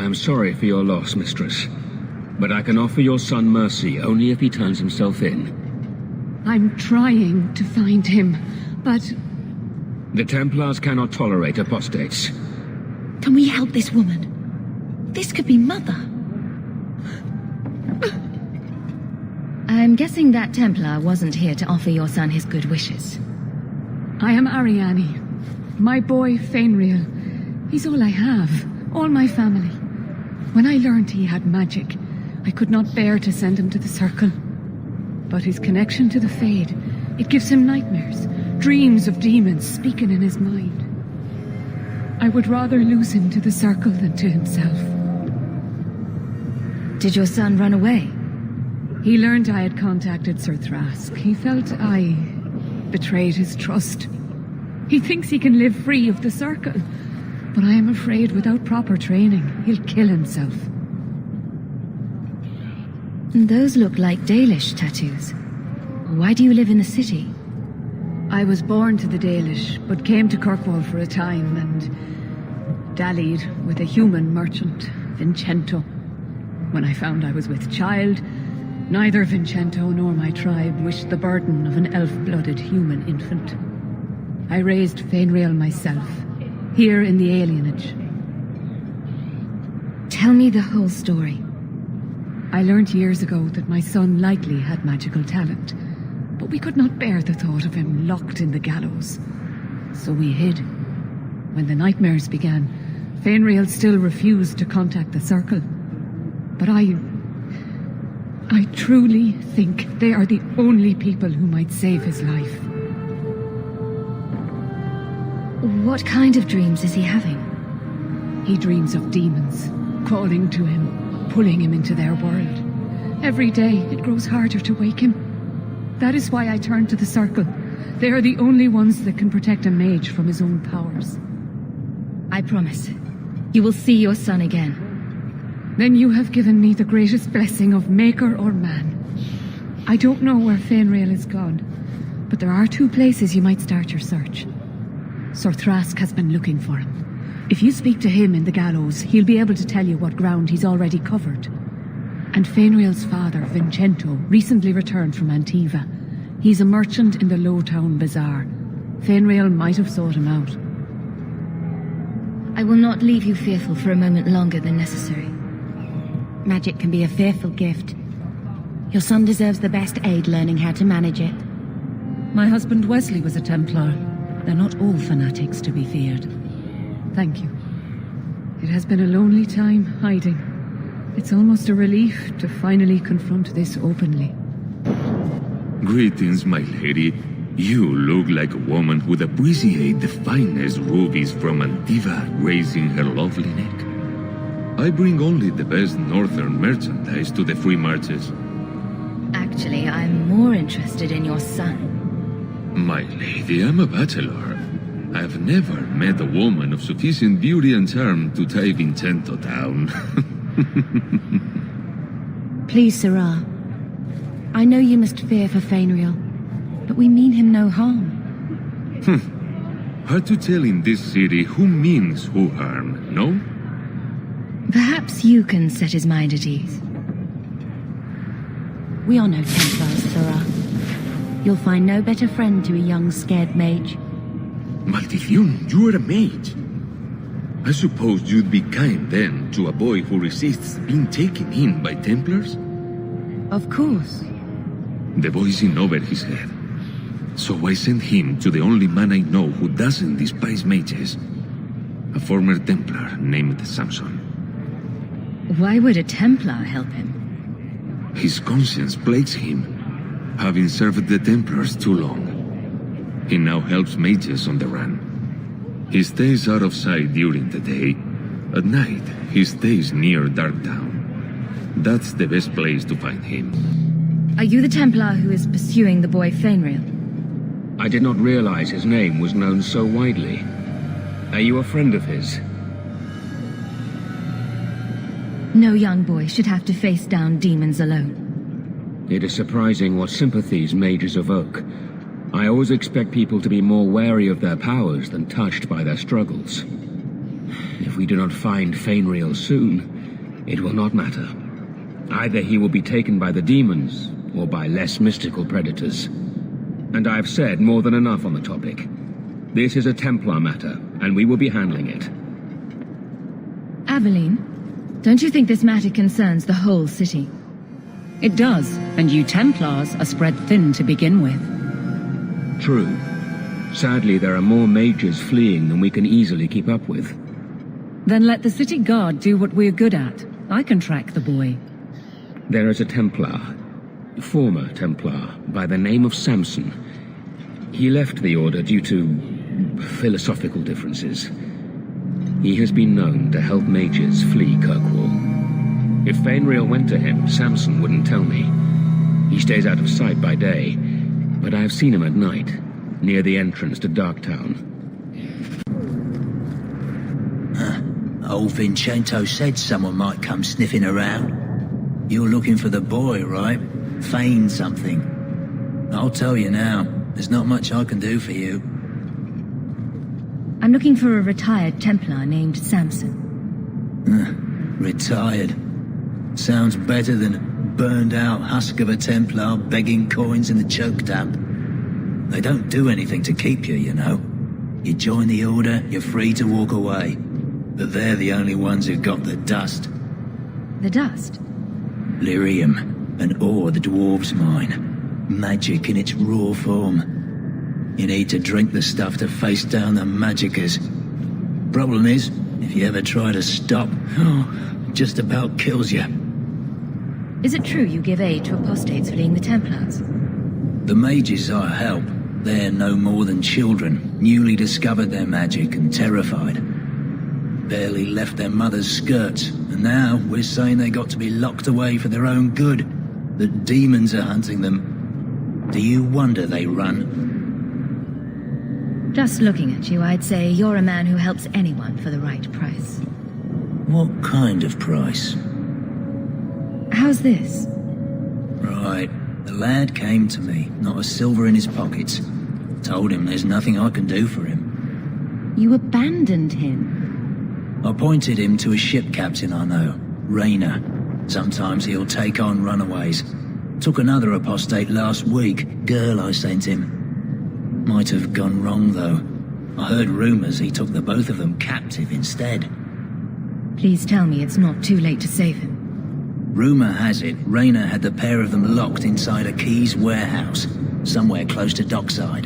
I am sorry for your loss, mistress. But I can offer your son mercy only if he turns himself in. I'm trying to find him, but... The Templars cannot tolerate apostates. Can we help this woman? This could be Mother. I'm guessing that Templar wasn't here to offer your son his good wishes. I am Ariane. My boy, Fainriel. He's all I have. All my family. When I learned he had magic, I could not bear to send him to the Circle. But his connection to the Fade, it gives him nightmares, dreams of demons speaking in his mind. I would rather lose him to the Circle than to himself. Did your son run away? He learned I had contacted Sir Thrask. He felt I betrayed his trust. He thinks he can live free of the Circle, but I am afraid without proper training, he'll kill himself. Those look like Dalish tattoos. Why do you live in the city? I was born to the Dalish, but came to Kirkwall for a time and dallied with a human merchant, Vincento. When I found I was with child, neither Vincento nor my tribe wished the burden of an elf-blooded human infant. I raised Fainriel myself, here in the alienage. Tell me the whole story. I learned years ago that my son likely had magical talent, but we could not bear the thought of him locked in the gallows. So we hid. When the nightmares began, Fainriel still refused to contact the Circle. But I truly think they are the only people who might save his life. What kind of dreams is he having? He dreams of demons, calling to him, pulling him into their world. Every day, it grows harder to wake him. That is why I turned to the Circle. They are the only ones that can protect a mage from his own powers. I promise. You will see your son again. Then you have given me the greatest blessing of maker or man. I don't know where Fainriel is gone, but there are 2 places you might start your search. Sir Thrask has been looking for him. If you speak to him in the gallows, he'll be able to tell you what ground he's already covered. And Fainriel's father, Vincento, recently returned from Antiva. He's a merchant in the Lowtown Bazaar. Fainriel might have sought him out. I will not leave you fearful for a moment longer than necessary. Magic can be a fearful gift. Your son deserves the best aid learning how to manage it. My husband Wesley was a Templar. They're not all fanatics to be feared. Thank you. It has been a lonely time hiding. It's almost a relief to finally confront this openly. Greetings, my lady. You look like a woman who'd appreciate the finest rubies from Antiva raising her lovely neck. I bring only the best northern merchandise to the free marches. Actually, I'm more interested in your son. My lady, I'm a bachelor. I've never met a woman of sufficient beauty and charm to tie Vincento down. Please, Sarah. I know you must fear for Fainriel, but we mean him no harm. Hard to tell in this city who means who harm, no? Perhaps you can set his mind at ease. We are no Templars, Sarah. You'll find no better friend to a young, scared mage. Maldición, you are a mage. I suppose you'd be kind then to a boy who resists being taken in by Templars? Of course. The boy's in over his head. So I sent him to the only man I know who doesn't despise mages. A former Templar named Samson. Why would a Templar help him? His conscience plagues him, having served the Templars too long. He now helps mages on the run. He stays out of sight during the day. At night, he stays near Darktown. That's the best place to find him. Are you the Templar who is pursuing the boy Fainriel? I did not realize his name was known so widely. Are you a friend of his? No young boy should have to face down demons alone. It is surprising what sympathies mages evoke. I always expect people to be more wary of their powers than touched by their struggles. If we we do not find Fainriel soon, it will not matter. Either he will be taken by the demons, or by less mystical predators. And I've said more than enough on the topic. This is a Templar matter, and we will be handling it. Aveline, don't you think this matter concerns the whole city? It does, and you Templars are spread thin to begin with. True. Sadly, there are more mages fleeing than we can easily keep up with. Then let the city guard do what we're good at. I can track the boy. There is a Templar, former Templar, by the name of Samson. He left the Order due to philosophical differences. He has been known to help mages flee Kirkwall. If Fainriel went to him, Samson wouldn't tell me. He stays out of sight by day, but I've seen him at night, near the entrance to Darktown. Old Vincento said someone might come sniffing around. You're looking for the boy, right? Feign something. I'll tell you now, there's not much I can do for you. I'm looking for a retired Templar named Samson. Retired. Sounds better than burned-out husk of a Templar begging coins in the choke damp. They don't do anything to keep you, you know. You join the Order, you're free to walk away. But they're the only ones who've got the dust. The dust? Lyrium, an ore the dwarves mine. Magic in its raw form. You need to drink the stuff to face down the magicers. Problem is, if you ever try to stop, just about kills you. Is it true you give aid to apostates fleeing the Templars? The mages I help, they're no more than children, newly discovered their magic and terrified. Barely left their mother's skirts, and now we're saying they got to be locked away for their own good. The demons are hunting them. Do you wonder they run? Just looking at you, I'd say you're a man who helps anyone for the right price. What kind of price? How's this? Right. The lad came to me, not a silver in his pockets. Told him there's nothing I can do for him. You abandoned him. I pointed him to a ship captain I know, Rayner. Sometimes he'll take on runaways. Took another apostate last week, girl I sent him. Might have gone wrong, though. I heard rumors he took the both of them captive instead. Please tell me it's not too late to save him. Rumor has it, Rayner had the pair of them locked inside a Keys warehouse, somewhere close to Dockside.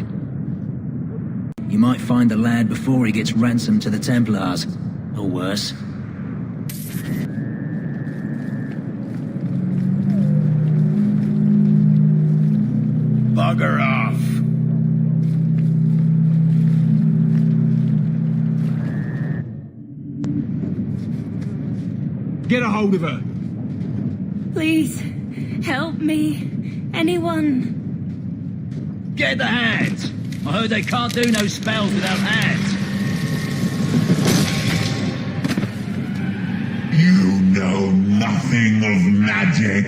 You might find the lad before he gets ransomed to the Templars, or worse. Bugger off! Get a hold of her! Please, help me. Anyone? Get the hands! I heard they can't do no spells without hands. You know nothing of magic.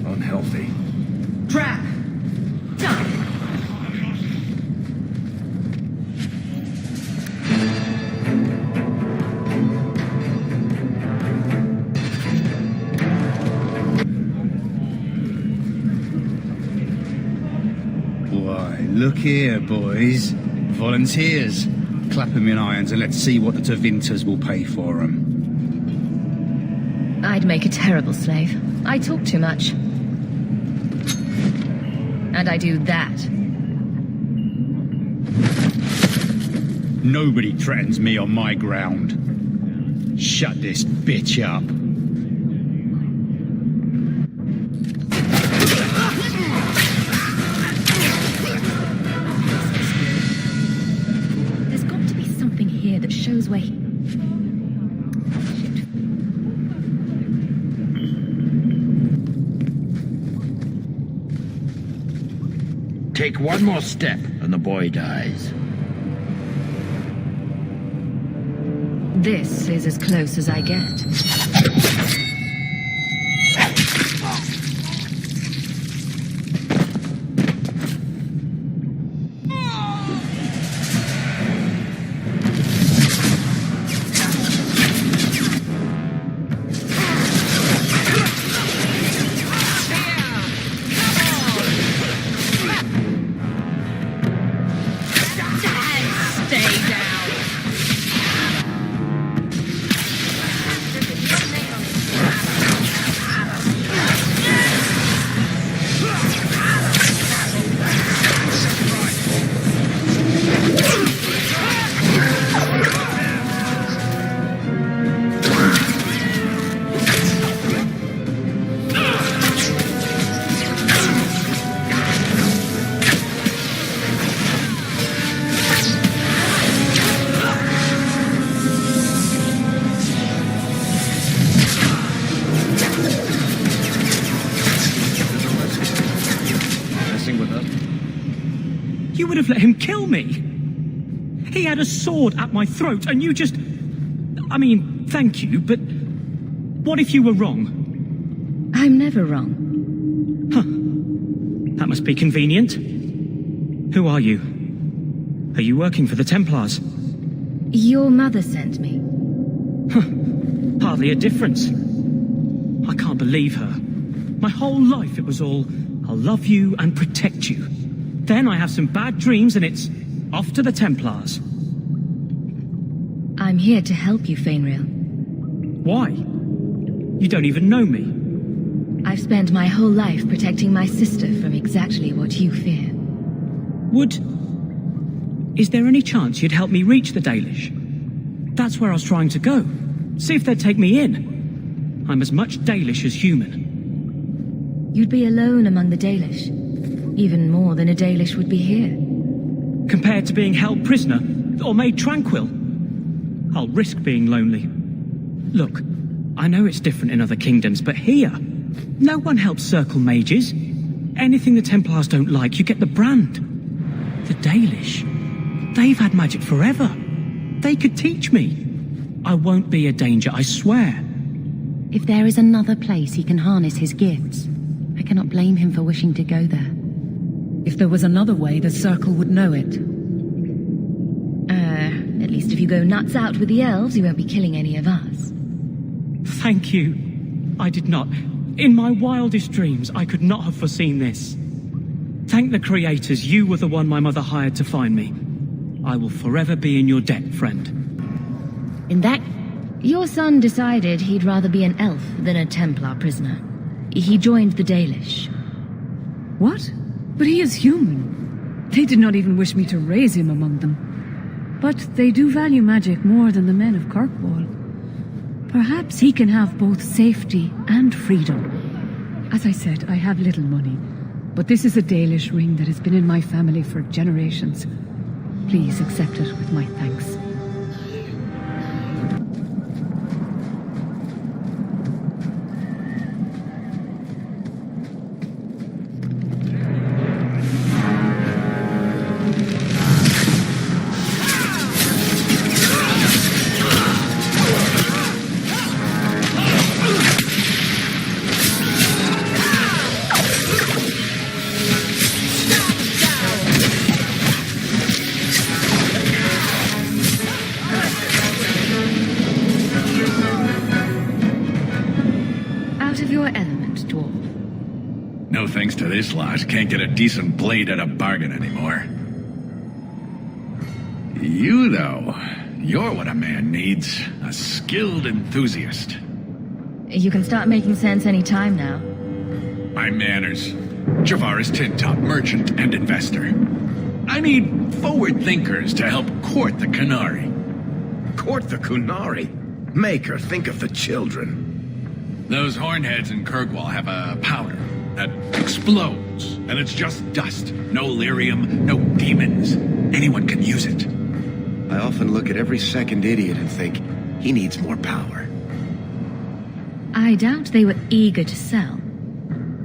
Unhealthy. Trap! Done! Why, look here, boys. Volunteers. clap 'em in irons and let's see what the Tevinters will pay for 'em. I'd make a terrible slave. I talk too much. And I do that. Nobody threatens me on my ground. Shut this bitch up. There's got to be something here that shows where he... Take one more step and the boy dies. This is as close as I get. You would have let him kill me. He had a sword at my throat, and you just... I mean, thank you, but what if you were wrong? I'm never wrong. Huh. That must be convenient. Who are you? Are you working for the Templars? Your mother sent me. Huh. Hardly a difference. I can't believe her. My whole life it was all, I'll love you and protect you. Then I have some bad dreams and it's off to the Templars. I'm here to help you, Fainriel. Why? You don't even know me. I've spent my whole life protecting my sister from exactly what you fear. Is there any chance you'd help me reach the Dalish? That's where I was trying to go. See if they'd take me in. I'm as much Dalish as human. You'd be alone among the Dalish. Even more than a Dalish would be here. Compared to being held prisoner, or made tranquil, I'll risk being lonely. Look, I know it's different in other kingdoms, but here, no one helps circle mages. Anything the Templars don't like, you get the brand. The Dalish, they've had magic forever. They could teach me. I won't be a danger, I swear. If there is another place he can harness his gifts, I cannot blame him for wishing to go there. If there was another way, the Circle would know it. At least if you go nuts out with the elves, you won't be killing any of us. Thank you. I did not. In my wildest dreams, I could not have foreseen this. Thank the creators, you were the one my mother hired to find me. I will forever be in your debt, friend. In that... Your son decided he'd rather be an elf than a Templar prisoner. He joined the Dalish. What? But he is human. They did not even wish me to raise him among them. But they do value magic more than the men of Kirkwall. Perhaps he can have both safety and freedom. As I said, I have little money, but this is a Dalish ring that has been in my family for generations. Please accept it with my thanks. Thanks to this lot, can't get a decent blade at a bargain anymore. You, though, you're what a man needs. A skilled enthusiast. You can start making sense any time now. My manners. Javaris Tintop, merchant and investor. I need forward thinkers to help court the Kunari. Court the Kunari? Maker, think of the children. Those hornheads in Kirkwall have a powder that explodes, and it's just dust. No lyrium, no demons. Anyone can use it. I often look at every second idiot and think, he needs more power. I doubt they were eager to sell.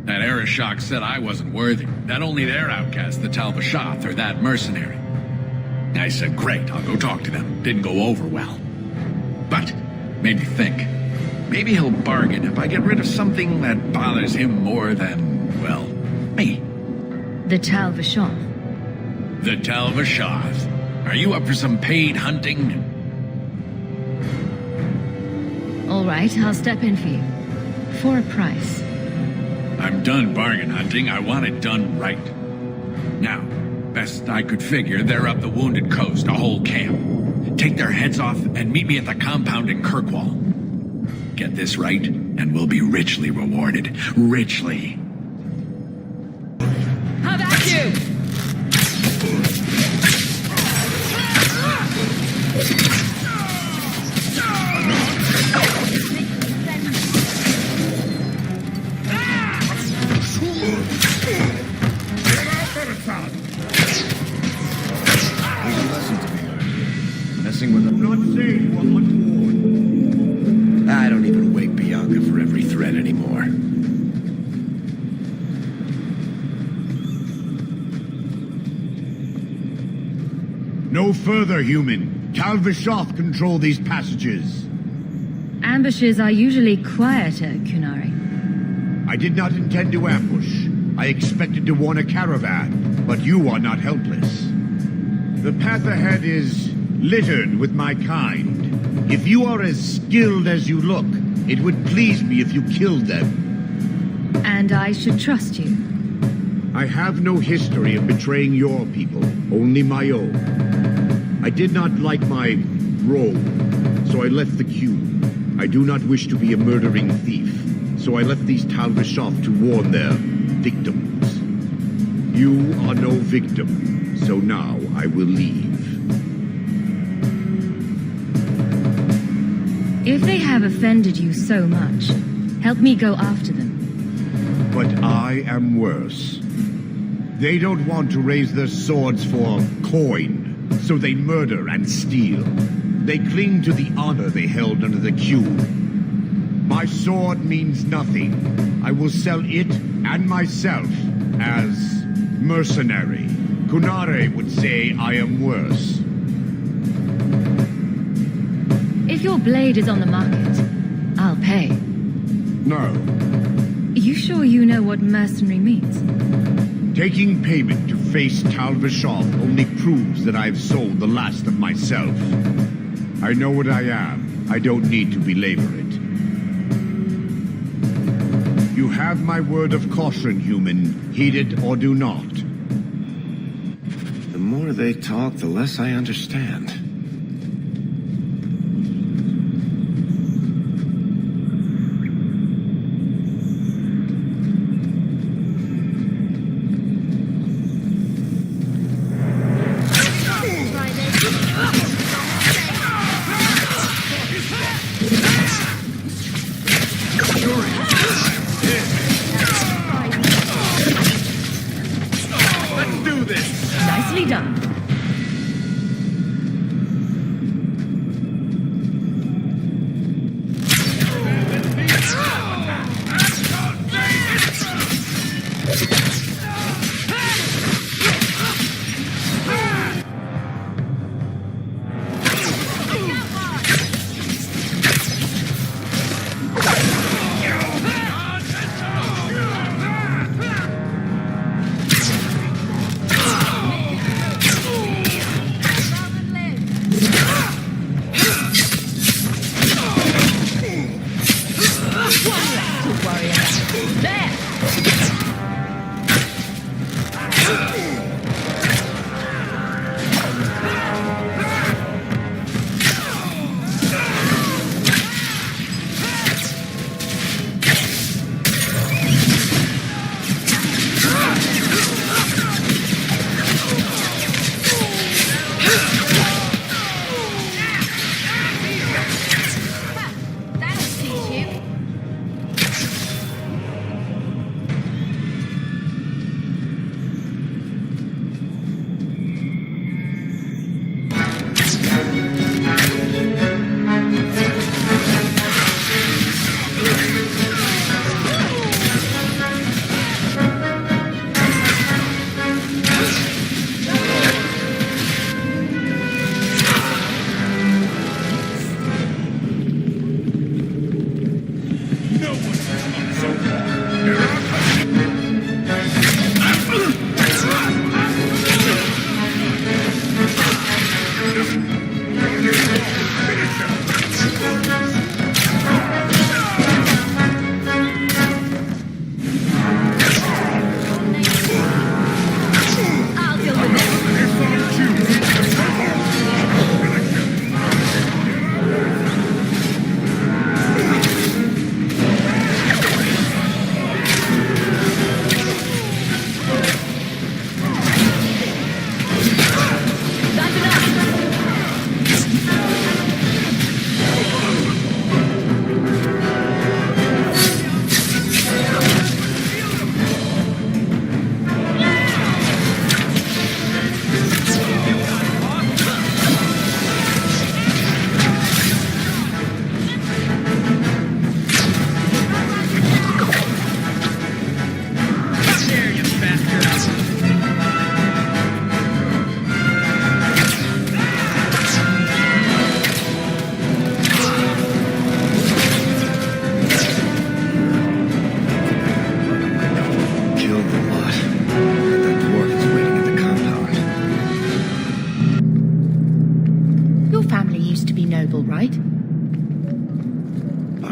That Arishok said I wasn't worthy, that only their outcast, the Talvashoth, or that mercenary. I said, great, I'll go talk to them. Didn't go over well. But, made me think. Maybe he'll bargain if I get rid of something that bothers him more than, well, me. The Talvashoth. The Talvashoth. Are you up for some paid hunting? All right, I'll step in for you. For a price. I'm done bargain hunting. I want it done right. Now, best I could figure, they're up the Wounded Coast, a whole camp. Take their heads off and meet me at the compound in Kirkwall. Get this right, and we'll be richly rewarded. Richly. How about you? Messing with them. Not saying you are untoward. I don't even wake Bianca for every threat anymore. No further, human. Talvashoth control these passages. Ambushes are usually quieter, Kunari. I did not intend to ambush. I expected to warn a caravan, but you are not helpless. The path ahead is littered with my kind. If you are as skilled as you look, it would please me if you killed them. And I should trust you. I have no history of betraying your people, only my own. I did not like my role, so I left the queue. I do not wish to be a murdering thief, so I left these Talvashoth to warn their victims. You are no victim, so now I will leave. If they have offended you so much, help me go after them. But I am worse. They don't want to raise their swords for coin, so they murder and steal. They cling to the honor they held under the queue. My sword means nothing. I will sell it and myself as mercenary. Kunare would say I am worse. If your blade is on the market, I'll pay. No. You sure you know what mercenary means? Taking payment to face Talvashoth only proves that I've sold the last of myself. I know what I am. I don't need to belabor it. You have my word of caution, human. Heed it or do not. The more they talk, the less I understand.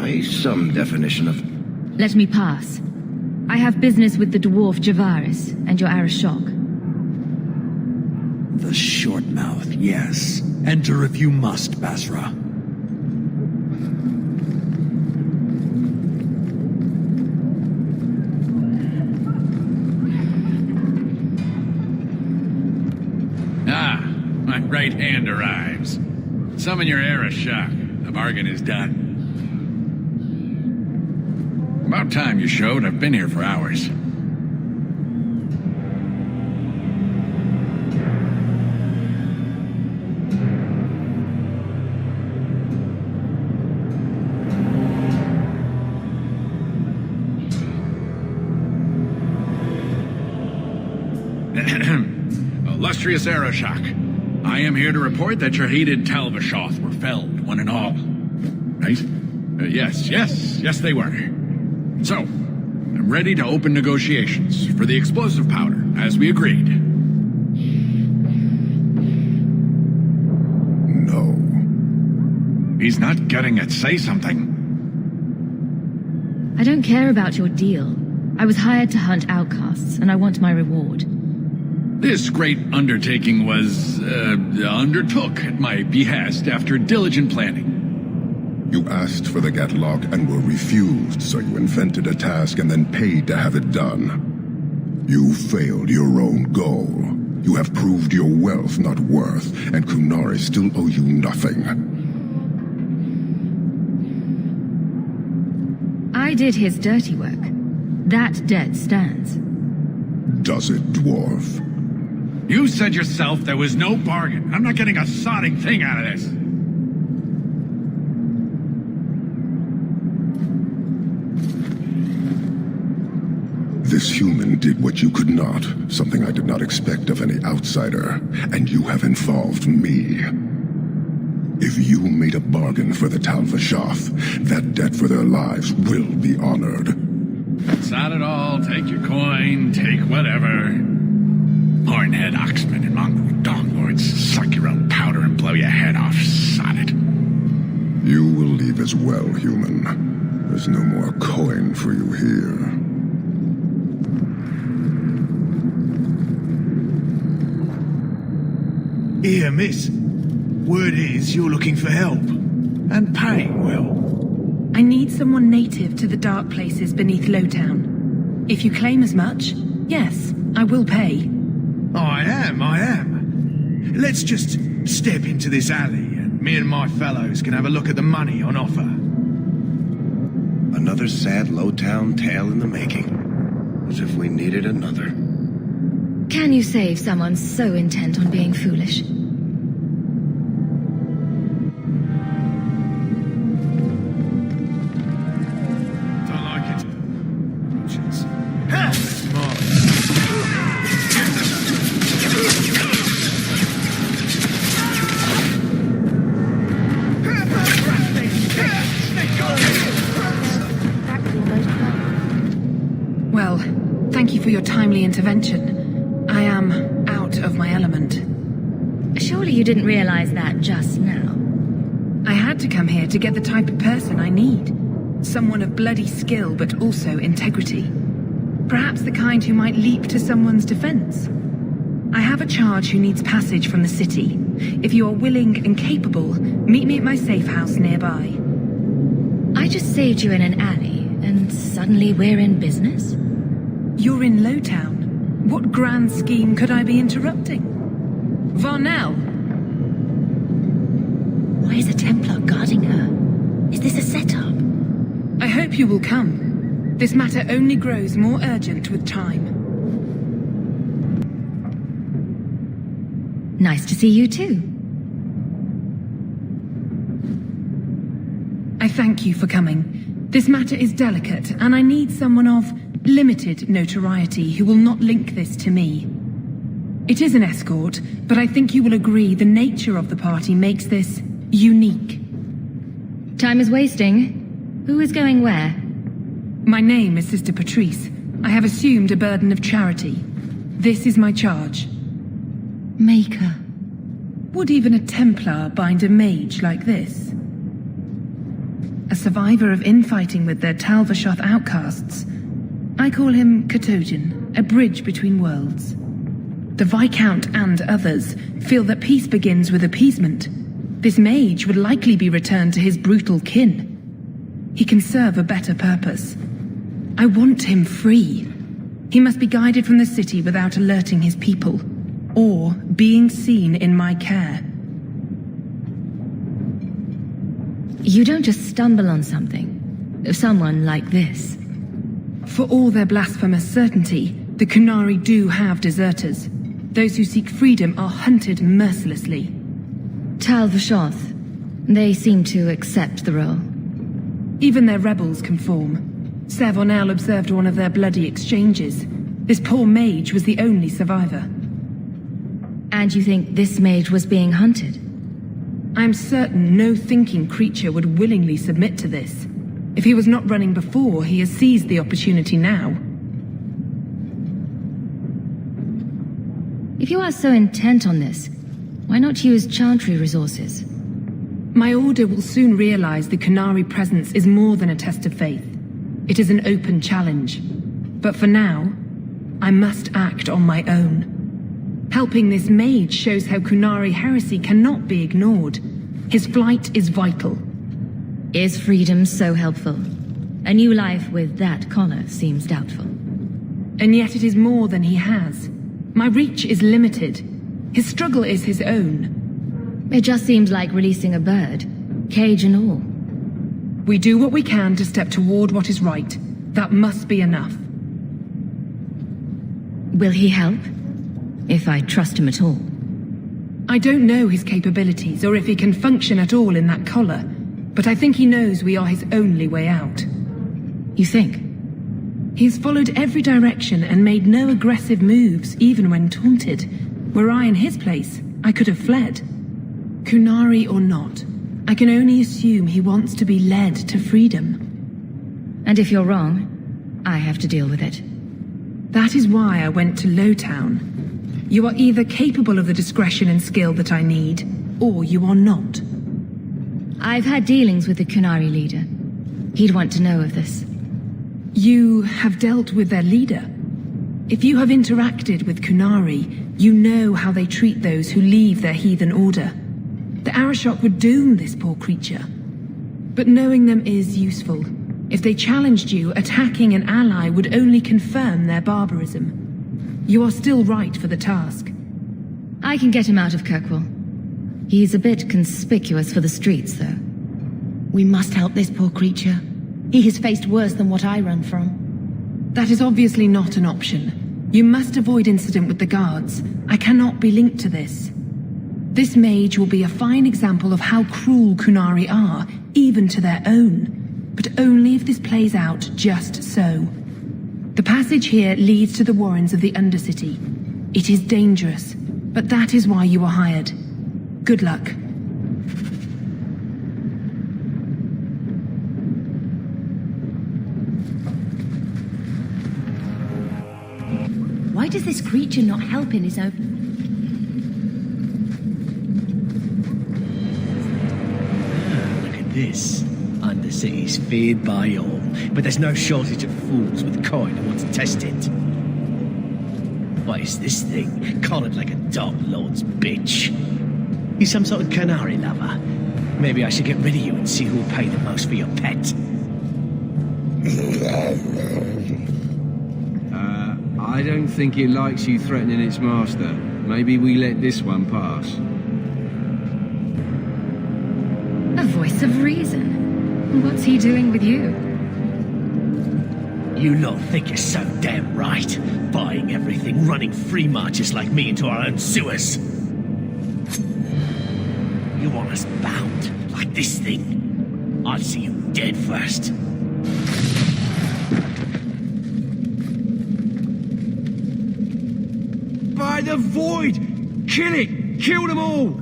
By some definition of... Let me pass. I have business with the dwarf Javaris and your Arashok. The short mouth, yes. Enter if you must, Basra. Ah, my right hand arrives. Summon your Arashok. The bargain is done. About time you showed. I've been here for hours. Illustrious Arashok, I am here to report that your hated Talvashoth were felled, one and all. Right? Yes, they were. So, I'm ready to open negotiations for the explosive powder, as we agreed. No. He's not getting it. Say something. I don't care about your deal. I was hired to hunt outcasts, and I want my reward. This great undertaking was, undertook at my behest after diligent planning. You asked for the Gatlok and were refused, so you invented a task and then paid to have it done. You failed your own goal. You have proved your wealth not worth, and Kunari still owe you nothing. I did his dirty work. That debt stands. Does it, dwarf? You said yourself there was no bargain. I'm not getting a sodding thing out of this. This human did what you could not, something I did not expect of any outsider, and you have involved me. If you made a bargain for the Talvashoth, that debt for their lives will be honored. Sod it all, take your coin, take whatever. Hornhead Oxman and mongrel dog lords, suck your own powder and blow your head off, sod it. You will leave as well, human. There's no more coin for you here. Here, miss. Word is you're looking for help. And paying well. I need someone native to the dark places beneath Lowtown. If you claim as much, yes, I will pay. I am. Let's just step into this alley, and me and my fellows can have a look at the money on offer. Another sad Lowtown tale in the making. As if we needed another. Can you save someone so intent on being foolish? Don't like it. Well, thank you for your timely intervention. I am out of my element. Surely you didn't realize that just now. I had to come here to get the type of person I need. Someone of bloody skill, but also integrity. Perhaps the kind who might leap to someone's defense. I have a charge who needs passage from the city. If you are willing and capable, meet me at my safe house nearby. I just saved you in an alley, and suddenly we're in business? You're in Lowtown. What grand scheme could I be interrupting? Varnell! Why is a Templar guarding her? Is this a setup? I hope you will come. This matter only grows more urgent with time. Nice to see you too. I thank you for coming. This matter is delicate, and I need someone of limited notoriety who will not link this to me. It is an escort, but I think you will agree the nature of the party makes this unique. Time is wasting. Who is going where? My name is Sister Patrice. I have assumed a burden of charity. This is my charge. Maker. Would even a Templar bind a mage like this? A a survivor of infighting with their Talvashoth outcasts. I call him Katojan, a bridge between worlds. The Viscount and others feel that peace begins with appeasement. This mage would likely be returned to his brutal kin. He can serve a better purpose. I want him free. He must be guided from the city without alerting his people, or being seen in my care. You don't just stumble on something. Someone like this. For all their blasphemous certainty, the Kunari do have deserters. Those who seek freedom are hunted mercilessly. Talvashoth. They seem to accept the role. Even their rebels conform. Savonel observed one of their bloody exchanges. This poor mage was the only survivor. And you think this mage was being hunted? I'm certain no thinking creature would willingly submit to this. If he was not running before, he has seized the opportunity now. If you are so intent on this, why not use Chantry resources? My order will soon realize the Kunari presence is more than a test of faith. It is an open challenge. But for now, I must act on my own. Helping this mage shows how Kunari heresy cannot be ignored. His flight is vital. Is freedom so helpful? A new life with that collar seems doubtful. And yet it is more than he has. My reach is limited. His struggle is his own. It just seems like releasing a bird, cage and all. We do what we can to step toward what is right. That must be enough. Will he help? If I trust him at all. I don't know his capabilities, or if he can function at all in that collar, but I think he knows we are his only way out. You think? He's followed every direction and made no aggressive moves, even when taunted. Were I in his place, I could have fled. Kunari or not, I can only assume he wants to be led to freedom. And if you're wrong, I have to deal with it. That is why I went to Lowtown. You are either capable of the discretion and skill that I need, or you are not. I've had dealings with the Kunari leader. He'd want to know of this. You have dealt with their leader? If you have interacted with Kunari, you know how they treat those who leave their heathen order. The Arashok would doom this poor creature. But knowing them is useful. If they challenged you, attacking an ally would only confirm their barbarism. You are still right for the task. I can get him out of Kirkwall. He's a bit conspicuous for the streets, though. We must help this poor creature. He has faced worse than what I run from. That is obviously not an option. You must avoid incident with the guards. I cannot be linked to this. This mage will be a fine example of how cruel Kunari are, even to their own. But only if this plays out just so. The passage here leads to the warrens of the Undercity. It is dangerous, but that is why you were hired. Good luck. Why does this creature not help in his own... Look at this. Undercity's feared by all, but there's no shortage of fools with coin who want to test it. What is this thing? Collared like a dog lord's bitch. You some sort of canary lover? Maybe I should get rid of you and see who'll pay the most for your pet. I don't think it likes you threatening its master. Maybe we let this one pass. A voice of reason. What's he doing with you? You lot think you're so damn right, buying everything, running free marches like me into our own sewers. You want us bound, like this thing? I'll see you dead first. By the void! Kill it! Kill them all!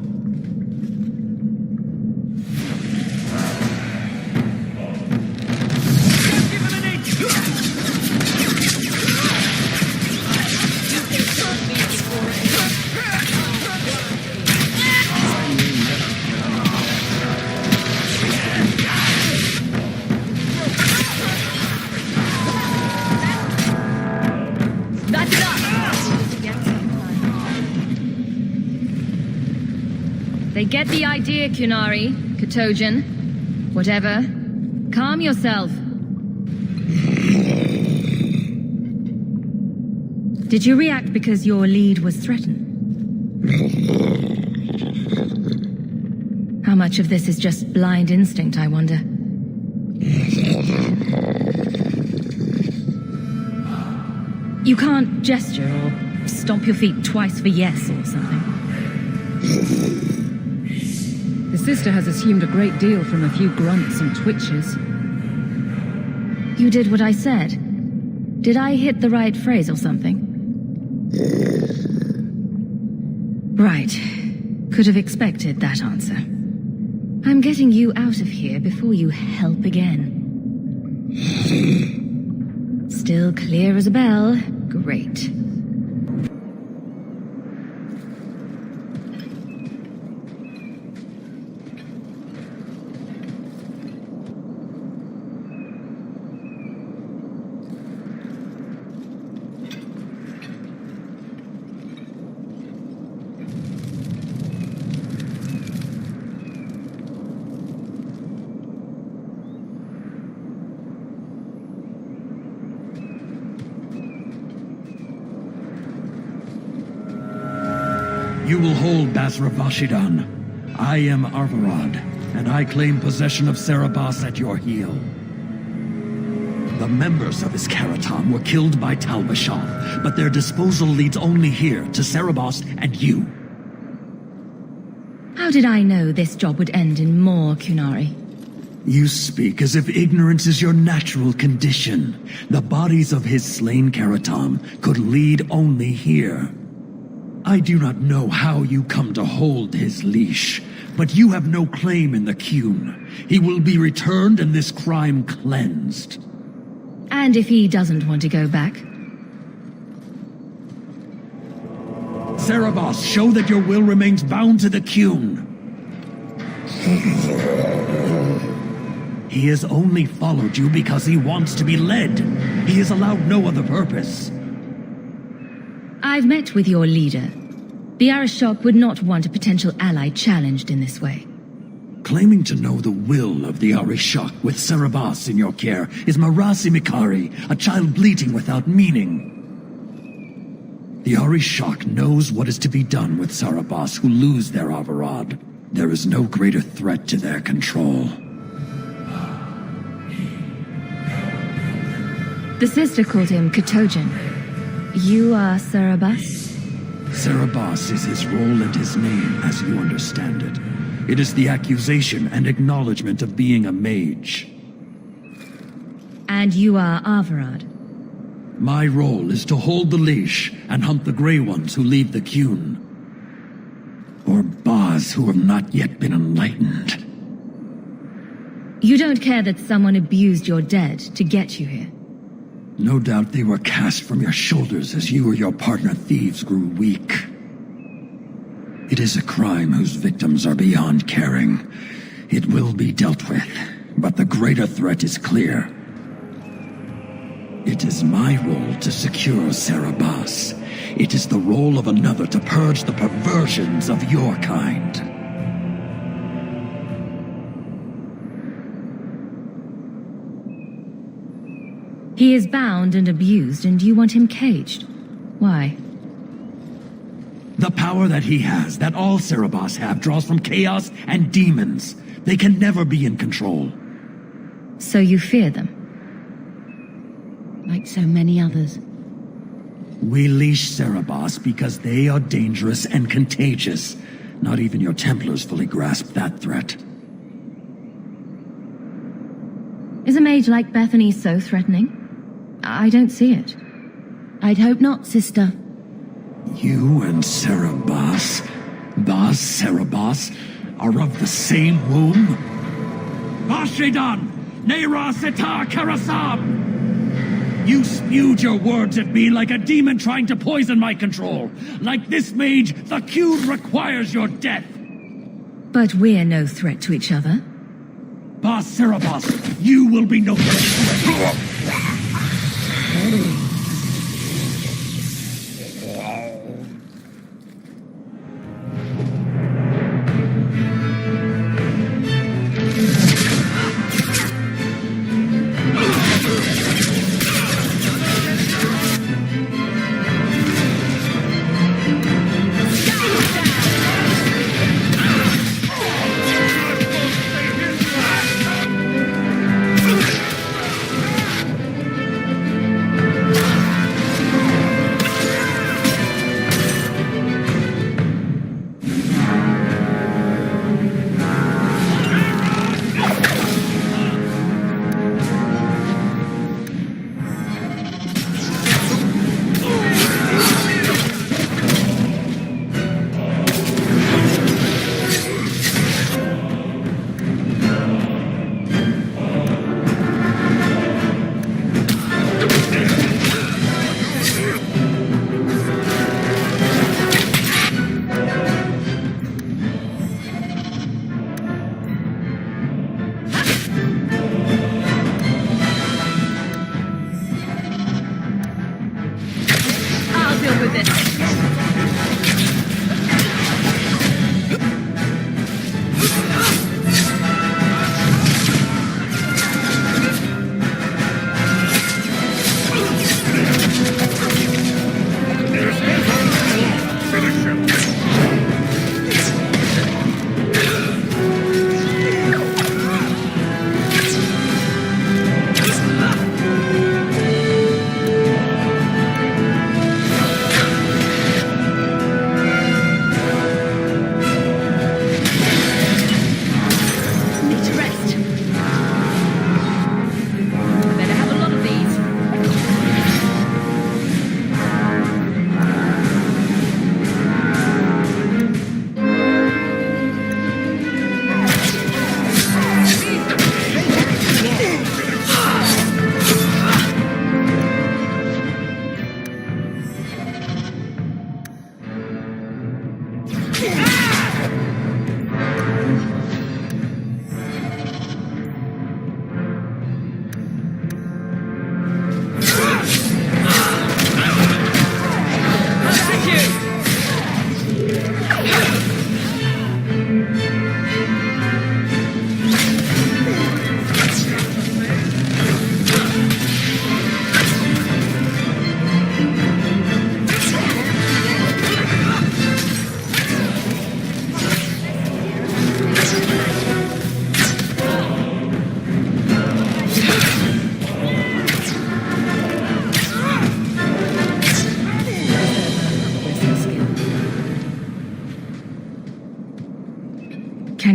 get the idea, Kunari, Katojan. Whatever. Calm yourself. Did you react because your lead was threatened? How much of this is just blind instinct, I wonder? You can't gesture or stomp your feet twice for yes or something. The sister has assumed a great deal from a few grunts and twitches. You did what I said. Did I hit the right phrase or something? Right. Could have expected that answer. I'm getting you out of here before you help again. Still clear as a bell. Great. You will hold Basra Vashidan. I am Arvarad, and I claim possession of Sarabas at your heel. The members of his Karatam were killed by Tal Bashath, but their disposal leads only here, to Sarabas and you. How did I know this job would end in more, Kunari? You speak as if ignorance is your natural condition. The bodies of his slain Karatam could lead only here. I do not know how you come to hold his leash, but you have no claim in the Qun. He will be returned and this crime cleansed. And if he doesn't want to go back? Sarabas, show that your will remains bound to the Qun. He has only followed you because he wants to be led. He has allowed no other purpose. I've met with your leader. The Arishok would not want a potential ally challenged in this way. Claiming to know the will of the Arishok with Sarabas in your care is Marasi Mikari, a child bleating without meaning. The Arishok knows what is to be done with Sarabas who lose their Avarad. There is no greater threat to their control. The sister called him Katojan. You are Sarabas? Sarabas is his role and his name, as you understand it. It is the accusation and acknowledgement of being a mage. And you are Avarad? My role is to hold the leash and hunt the Grey Ones who leave the Qun. Or Baz who have not yet been enlightened. You don't care that someone abused your dead to get you here? No doubt they were cast from your shoulders as you or your partner thieves grew weak. It is a crime whose victims are beyond caring. It will be dealt with, but the greater threat is clear. It is my role to secure Sarabas. It is the role of another to purge the perversions of your kind. He is bound and abused, and you want him caged. Why? The power that he has, that all Sarabas have, draws from chaos and demons. They can never be in control. So you fear them? Like so many others. We leash Sarabas because they are dangerous and contagious. Not even your Templars fully grasp that threat. Is a mage like Bethany so threatening? I don't see it. I'd hope not, sister. You and Sarabas, Baz Sarabas, are of the same womb? Vashidan! Neira Sita Karasam! You spewed your words at me like a demon trying to poison my control. Like this mage, the Qun requires your death. But we're no threat to each other. Baz Sarabas, you will be no threat.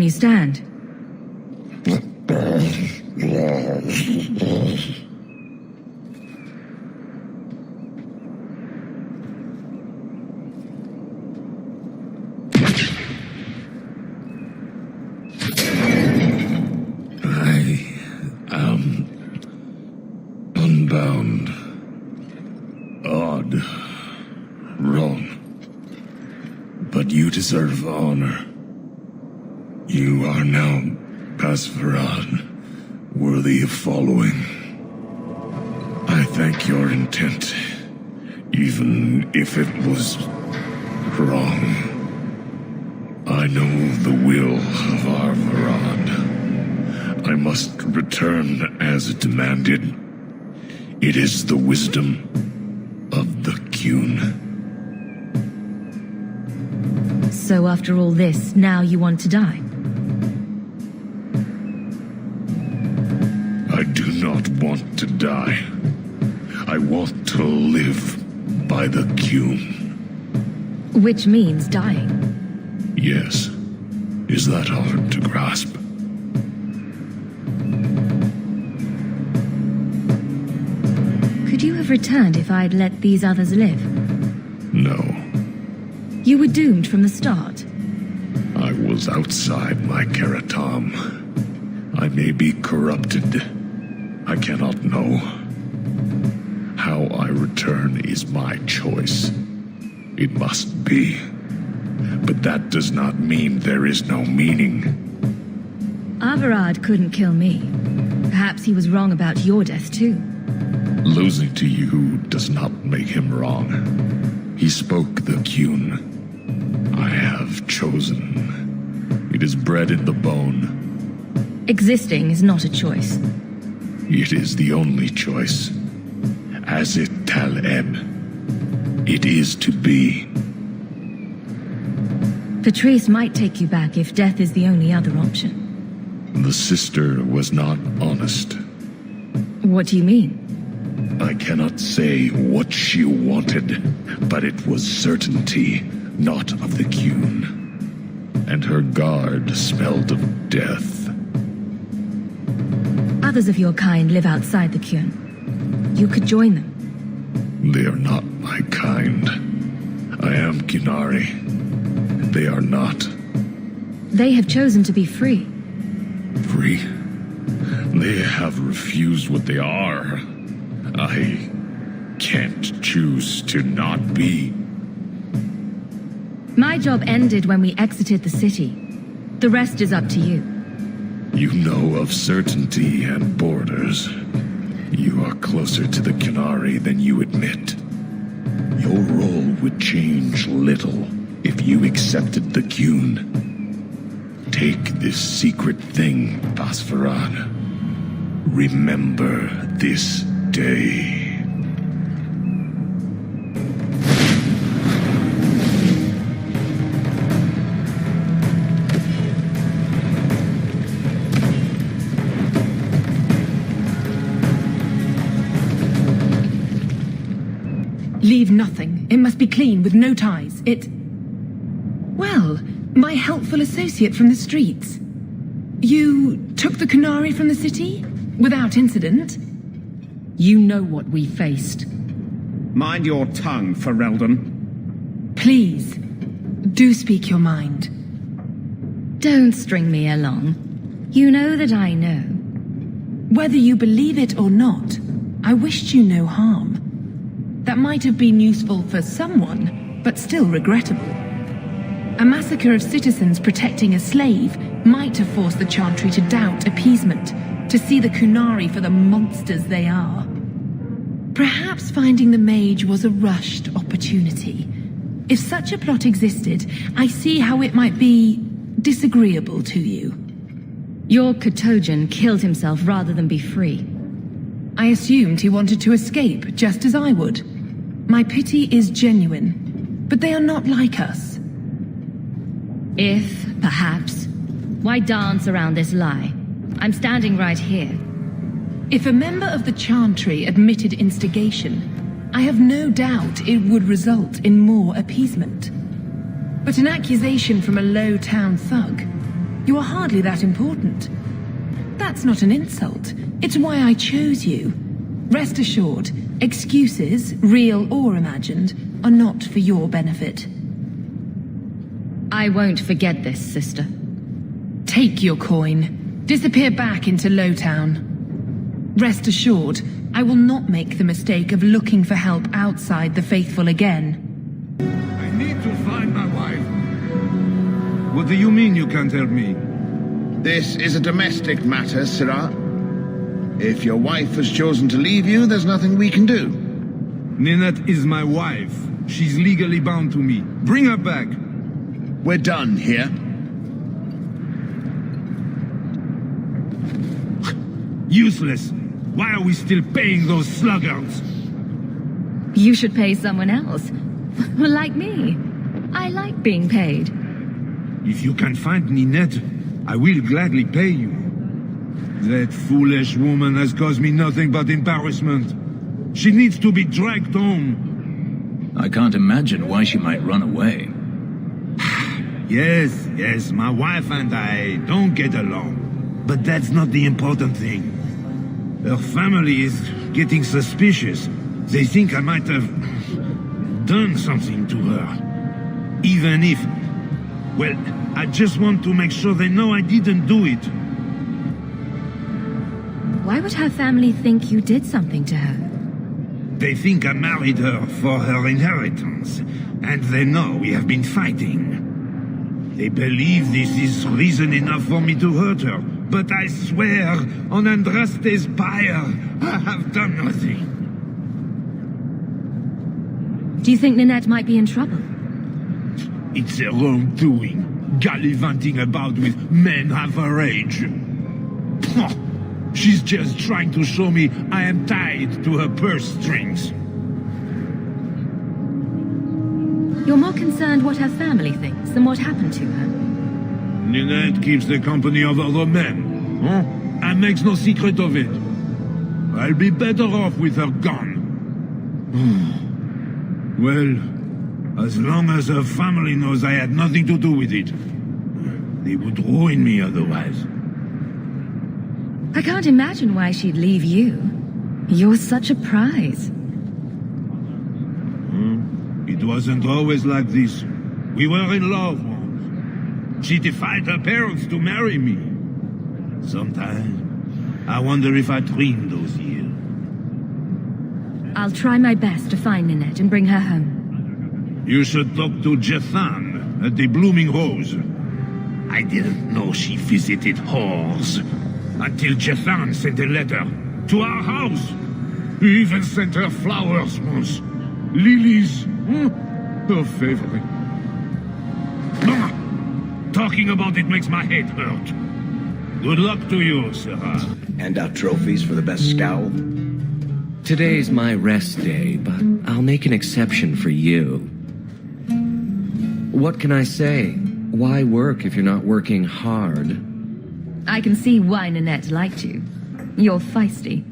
you stand. Unbound. Odd. Wrong. But you deserve honor. You are now Pasvaran, worthy of following. I thank your intent, even if it was wrong. I know the will of Arvarad. I must return as demanded. It is the wisdom of the Qun. So after all this, now you want to die? I do not want to die. I want to live by the Qun. Which means dying. Yes. Is that hard to grasp? Could you have returned if I'd let these others live? No. You were doomed from the start. I was outside my Keratam. I may be corrupted. I cannot know. How I return is my choice. It must be. But that does not mean there is no meaning. Arvarad couldn't kill me. Perhaps he was wrong about your death too. Losing to you does not make him wrong. He spoke the Qun. I have chosen. It is bred in the bone. Existing is not a choice. It is the only choice. As it Taleb. It is to be. Patrice might take you back if death is the only other option. The sister was not honest. What do you mean? I cannot say what she wanted, but it was certainty, not of the Qun. And her guard smelled of death. Others of your kind live outside the Qun. You could join them. They are not my kind. I am Qunari. They are not. They have chosen to be free. Free? They have refused what they are. I can't choose to not be. My job ended when we exited the city. The rest is up to you. You know of certainty and borders. You are closer to the Qunari than you admit. Your role would change little if you accepted the Qun. Take this secret thing, Pasvaran. Remember this day. Leave nothing. It must be clean, with no ties. Well, my helpful associate from the streets. You took the Qunari from the city? Without incident? You know what we faced. Mind your tongue, Ferelden. Please, do speak your mind. Don't string me along. You know that I know. Whether you believe it or not, I wished you no harm. That might have been useful for someone, but still regrettable. A massacre of citizens protecting a slave might have forced the Chantry to doubt appeasement, to see the Qunari for the monsters they are. Perhaps finding the mage was a rushed opportunity. If such a plot existed, I see how it might be disagreeable to you. Your Katojan killed himself rather than be free. I assumed he wanted to escape, just as I would. My pity is genuine, but they are not like us. If, perhaps, why dance around this lie? I'm standing right here. If a member of the Chantry admitted instigation, I have no doubt it would result in more appeasement. But an accusation from a low-town thug, You are hardly that important. That's not an insult. It's why I chose you. Rest assured, excuses, real or imagined, are not for your benefit. I won't forget this, sister. Take your coin. Disappear back into Lowtown. Rest assured, I will not make the mistake of looking for help outside the faithful again. I need to find my wife. What do you mean you can't help me? This is a domestic matter, Sirrah. If your wife has chosen to leave you, there's nothing we can do. Ninette is my wife. She's legally bound to me. Bring her back. We're done here. Useless. Why are we still paying those sluggards? You should pay someone else. Like me. I like being paid. If you can find Ninette, I will gladly pay you. That foolish woman has caused me nothing but embarrassment. She needs to be dragged home. I can't imagine why she might run away. Yes, my wife and I don't get along. But that's not the important thing. Her family is getting suspicious. They think I might have done something to her. Even if... Well, I just want to make sure they know I didn't do it. Why would her family think you did something to her? They think I married her for her inheritance, and they know we have been fighting. They believe this is reason enough for me to hurt her, but I swear on Andraste's pyre, I have done nothing. Do you think Ninette might be in trouble? It's her own doing, gallivanting about with men half her age. She's just trying to show me I am tied to her purse strings. You're more concerned what her family thinks than what happened to her. Ninette keeps the company of other men, and makes no secret of it. I'll be better off with her gone. Well, as long as her family knows I had nothing to do with it, they would ruin me otherwise. I can't imagine why she'd leave you. You're such a prize. It wasn't always like this. We were in love once. She defied her parents to marry me. Sometimes, I wonder if I dreamed those years. I'll try my best to find Ninette and bring her home. You should talk to Jethan at the Blooming Rose. I didn't know she visited whores until Jethan sent a letter to our house. He even sent her flowers once. Lilies. Her favorite. Talking about it makes my head hurt. Good luck to you, Sarah. Hand out trophies for the best scowl? Today's my rest day, but I'll make an exception for you. What can I say? Why work if you're not working hard? I can see why Ninette liked you. You're feisty.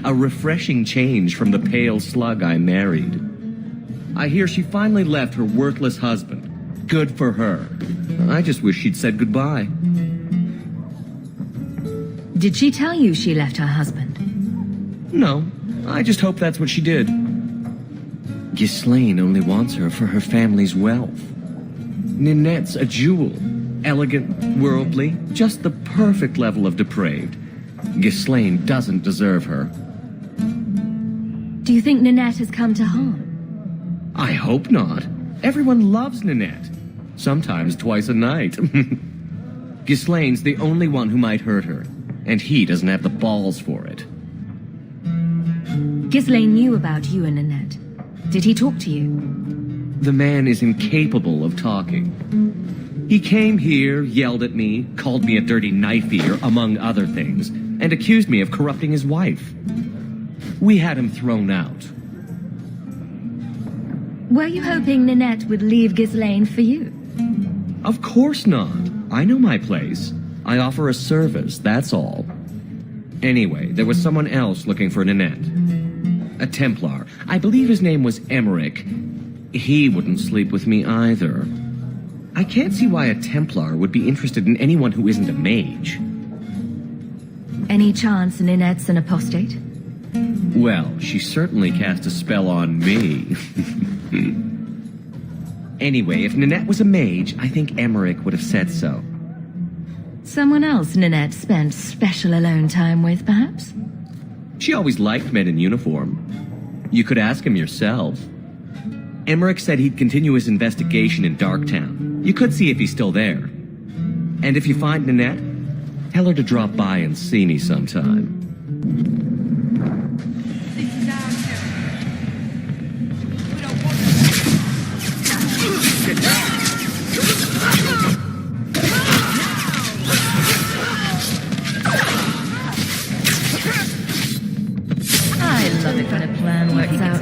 A refreshing change from the pale slug I married. I hear she finally left her worthless husband. Good for her. I just wish she'd said goodbye. Did she tell you she left her husband? No, I just hope that's what she did. Ghislaine only wants her for her family's wealth. Ninette's a jewel. Elegant, worldly, just the perfect level of depraved. Ghislaine doesn't deserve her. Do you think Ninette has come to harm? I hope not. Everyone loves Ninette. Sometimes twice a night. Ghislaine's the only one who might hurt her, and he doesn't have the balls for it. Ghislaine knew about you and Ninette. Did he talk to you? The man is incapable of talking. He came here, yelled at me, called me a dirty knife-eater, among other things, and accused me of corrupting his wife. We had him thrown out. Were you hoping Ninette would leave Ghislaine for you? Of course not. I know my place. I offer a service, that's all. Anyway, there was someone else looking for Ninette. A Templar. I believe his name was Emmerich. He wouldn't sleep with me either. I can't see why a Templar would be interested in anyone who isn't a mage. Any chance Ninette's an apostate? Well, she certainly cast a spell on me. Anyway, if Ninette was a mage, I think Emmerich would have said so. Someone else Ninette spent special alone time with, perhaps? She always liked men in uniform. You could ask him yourself. Emmerich said he'd continue his investigation in Darktown. You could see if he's still there. And if you find Ninette, tell her to drop by and see me sometime. I love it when a plan works out.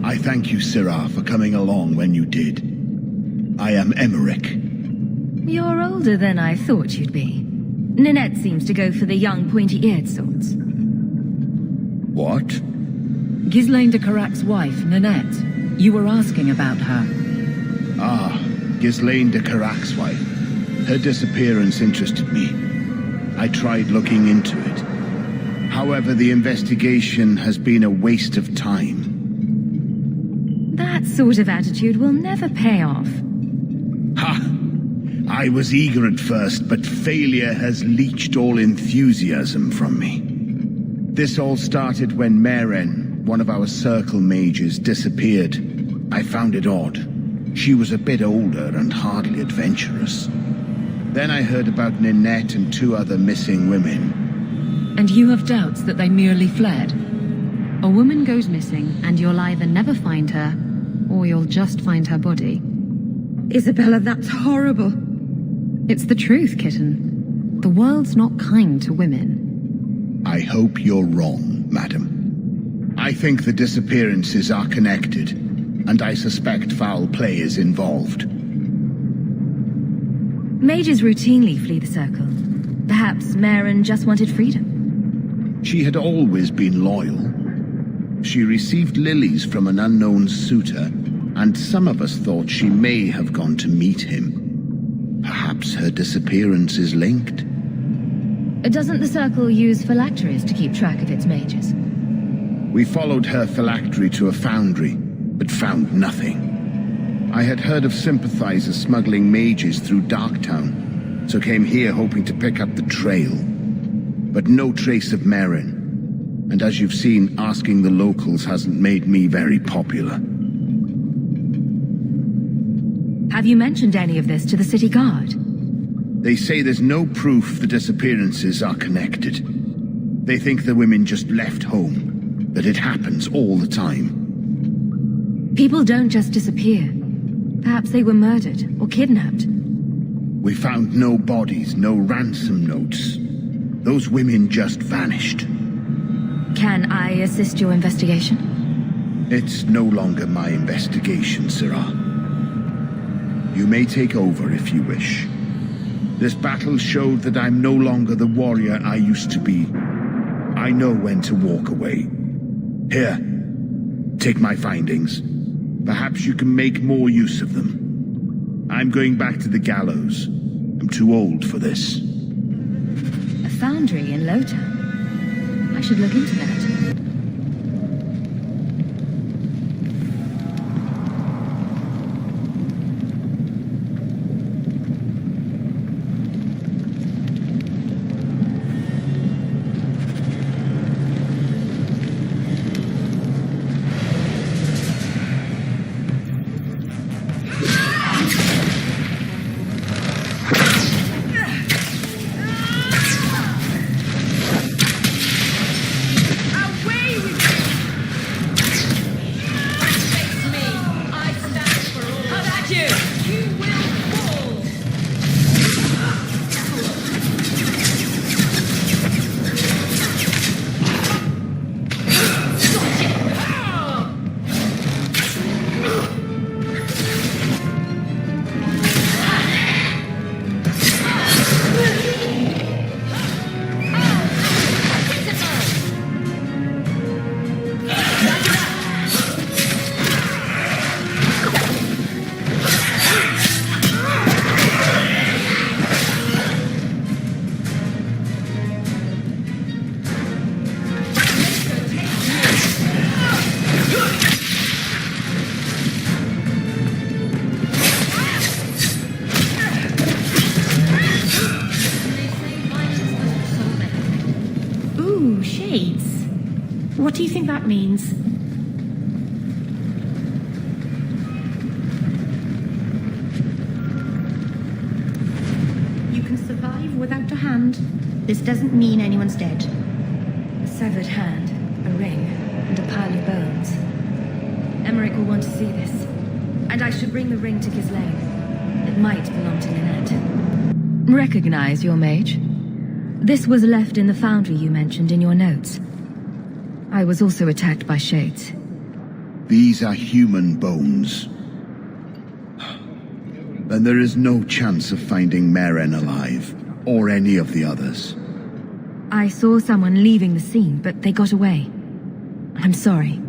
I thank you, Syrah, for coming along when you did. I am Emmerich. You're older than I thought you'd be. Ninette seems to go for the young, pointy-eared sorts. What? Ghislaine de Carac's wife, Ninette. You were asking about her. Ah, Ghislaine de Carac's wife. Her disappearance interested me. I tried looking into it. However, the investigation has been a waste of time. That sort of attitude will never pay off. Ha! I was eager at first, but failure has leached all enthusiasm from me. This all started when Marian, one of our circle mages, disappeared. I found it odd. She was a bit older and hardly adventurous. Then I heard about Ninette and 2 other missing women. And you have doubts that they merely fled? A woman goes missing, and you'll either never find her, or you'll just find her body. Isabela, that's horrible. It's the truth, kitten. The world's not kind to women. I hope you're wrong, madam. I think the disappearances are connected, and I suspect foul play is involved. Mages routinely flee the circle. Perhaps Marian just wanted freedom. She had always been loyal. She received lilies from an unknown suitor, and some of us thought she may have gone to meet him. Perhaps her disappearance is linked. Doesn't the circle use phylacteries to keep track of its mages? We followed her phylactery to a foundry, but found nothing. I had heard of sympathizers smuggling mages through Darktown, so came here hoping to pick up the trail. But no trace of Marian. And as you've seen, asking the locals hasn't made me very popular. Have you mentioned any of this to the city guard? They say there's no proof the disappearances are connected. They think the women just left home, that it happens all the time. People don't just disappear. Perhaps they were murdered or kidnapped. We found no bodies, no ransom notes. Those women just vanished. Can I assist your investigation? It's no longer my investigation, Syrah. You may take over if you wish. This battle showed that I'm no longer the warrior I used to be. I know when to walk away. Here, take my findings. Perhaps you can make more use of them. I'm going back to the gallows. I'm too old for this. A foundry in Lowtown. I should look into that. Away Shades? What do you think that means? You can survive without a hand. This doesn't mean anyone's dead. A severed hand, a ring, and a pile of bones. Emmerich will want to see this. And I should bring the ring to Ghislaine. It might belong to Lynette. Recognize your mage? This was left in the foundry you mentioned in your notes. I was also attacked by shades. These are human bones. And there is no chance of finding Marian alive, or any of the others. I saw someone leaving the scene, but they got away. I'm sorry.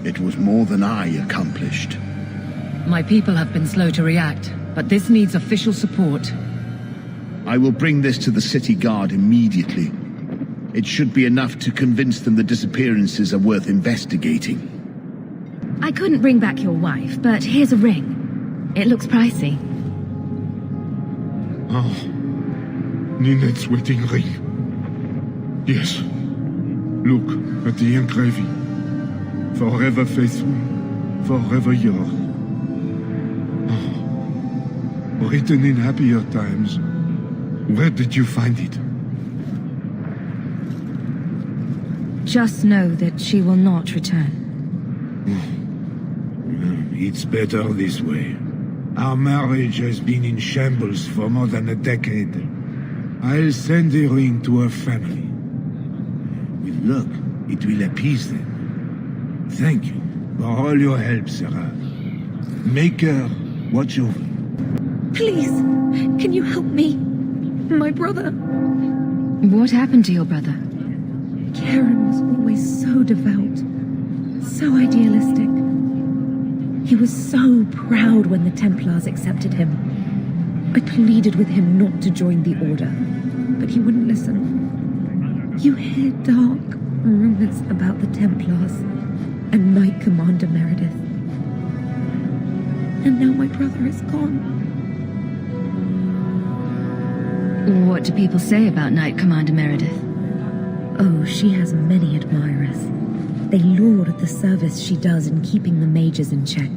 It was more than I accomplished. My people have been slow to react, but this needs official support. I will bring this to the city guard immediately. It should be enough to convince them the disappearances are worth investigating. I couldn't bring back your wife, but here's a ring. It looks pricey. Oh, Ninette's wedding ring. Yes. Look at the engraving. Forever faithful, forever yours. Oh, written in happier times. Where did you find it? Just know that she will not return. It's better this way. Our marriage has been in shambles for more than a decade. I'll send the ring to her family. With luck, it will appease them. Thank you for all your help, Sarah. Make her watch over. Please, can you help me? My brother. What happened to your brother? Karen was always so devout, so idealistic. He was so proud when the Templars accepted him. I pleaded with him not to join the Order, but he wouldn't listen. You hear dark rumors about the Templars and Knight Commander Meredith. And now my brother is gone. What do people say about Knight Commander Meredith? Oh, she has many admirers. They laud the service she does in keeping the mages in check.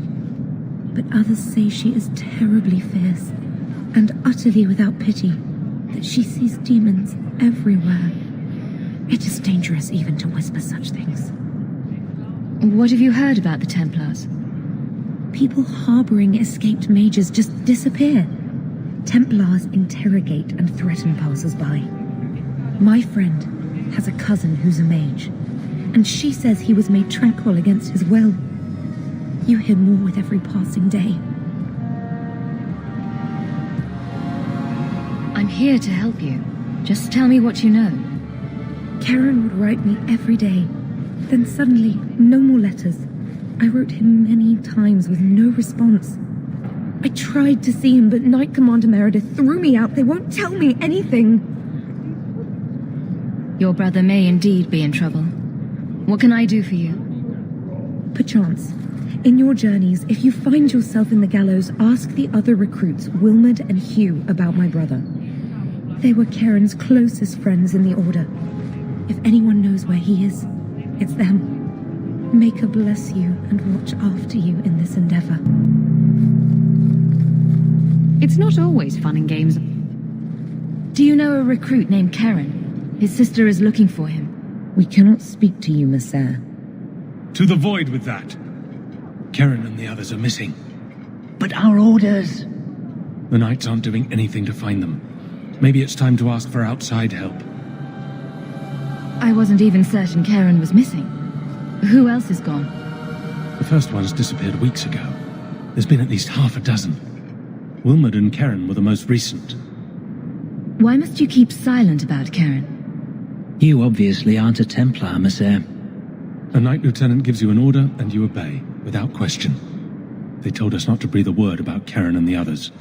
But others say she is terribly fierce and utterly without pity, that she sees demons everywhere. It is dangerous even to whisper such things. What have you heard about the Templars? People harboring escaped mages just disappear. Templars interrogate and threaten passers-by. My friend has a cousin who's a mage, and she says he was made tranquil against his will. You hear more with every passing day. I'm here to help you. Just tell me what you know. Karen would write me every day. Then suddenly, no more letters. I wrote him many times with no response. I tried to see him, but Knight Commander Meredith threw me out. They won't tell me anything. Your brother may indeed be in trouble. What can I do for you? Perchance. In your journeys, if you find yourself in the gallows, ask the other recruits, Wilmerd and Hugh, about my brother. They were Karen's closest friends in the Order. If anyone knows where he is, it's them. May her bless you and watch after you in this endeavor. It's not always fun and games. Do you know a recruit named Karen? His sister is looking for him. We cannot speak to you, Messer. To the void with that. Karen and the others are missing. But our orders... The Knights aren't doing anything to find them. Maybe it's time to ask for outside help. I wasn't even certain Karen was missing. Who else is gone? The first one's disappeared weeks ago. There's been at least half a dozen. Wilmerd and Karen were the most recent. Why must you keep silent about Karen? You obviously aren't a Templar, Messer. A Knight Lieutenant gives you an order and you obey, without question. They told us not to breathe a word about Karen and the others.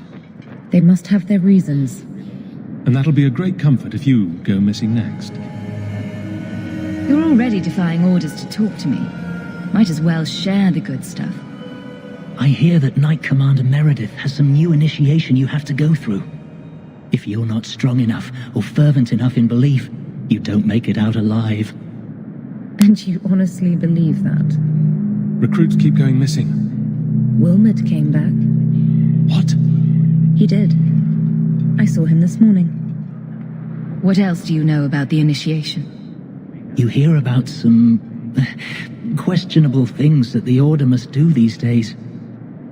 They must have their reasons. And that'll be a great comfort if you go missing next. You're already defying orders to talk to me. Might as well share the good stuff. I hear that Knight Commander Meredith has some new initiation you have to go through. If you're not strong enough or fervent enough in belief, you don't make it out alive. And you honestly believe that? Recruits keep going missing. Wilmot came back. What? He did. I saw him this morning. What else do you know about the initiation? You hear about some questionable things that the Order must do these days.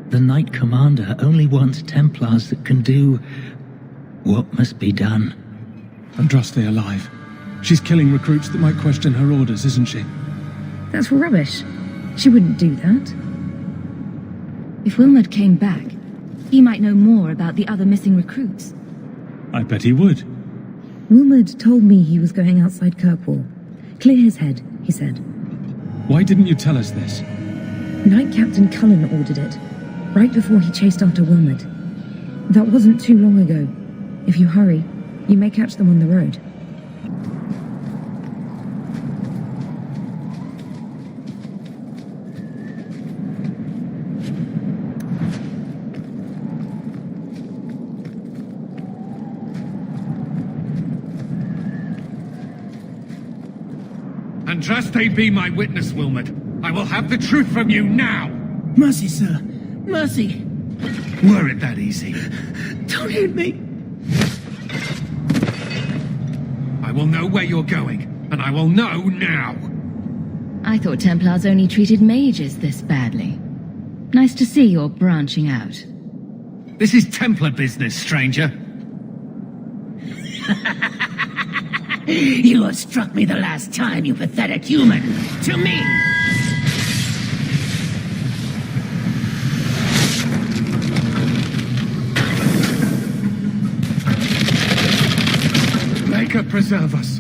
The Knight Commander only wants Templars that can do what must be done. Andraste alive. She's killing recruits that might question her orders, isn't she? That's rubbish. She wouldn't do that. If Wilmot came back, he might know more about the other missing recruits. I bet he would. Wilmot told me he was going outside Kirkwall. Clear his head, he said. Why didn't you tell us this? Knight Captain Cullen ordered it, right before he chased after Wilmot. That wasn't too long ago. If you hurry, you may catch them on the road. Andraste be my witness, Wilmot. I will have the truth from you now! Mercy, sir. Mercy. Were it that easy? Don't hit me. I will know where you're going, and I will know now! I thought Templars only treated mages this badly. Nice to see you're branching out. This is Templar business, stranger. You have struck me the last time, you pathetic human. To me! Maker preserve us.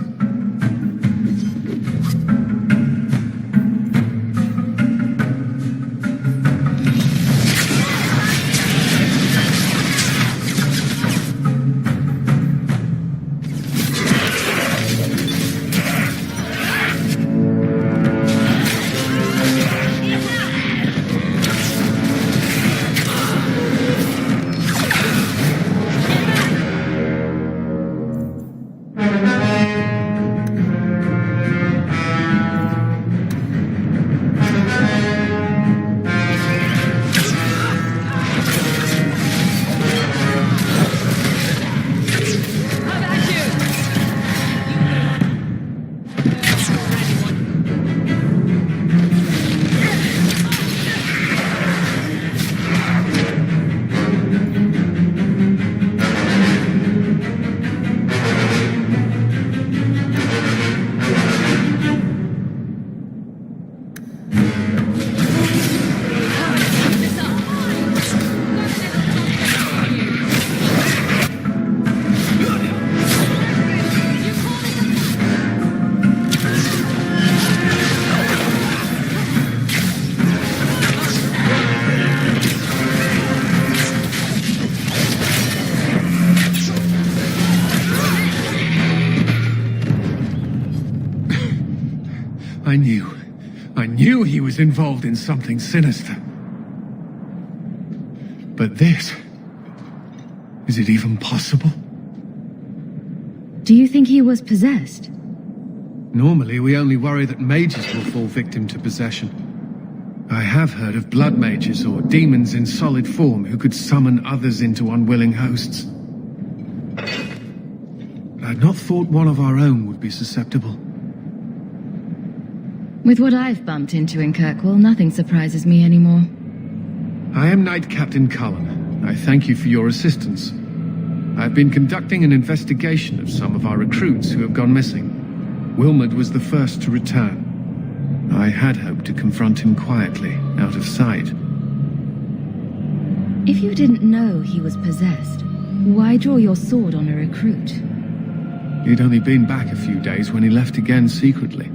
I knew he was involved in something sinister. But this... is it even possible? Do you think he was possessed? Normally, we only worry that mages will fall victim to possession. I have heard of blood mages or demons in solid form who could summon others into unwilling hosts. I'd not thought one of our own would be susceptible. With what I've bumped into in Kirkwall, nothing surprises me anymore. I am Knight Captain Cullen. I thank you for your assistance. I've been conducting an investigation of some of our recruits who have gone missing. Wilmot was the first to return. I had hoped to confront him quietly, out of sight. If you didn't know he was possessed, why draw your sword on a recruit? He'd only been back a few days when he left again secretly.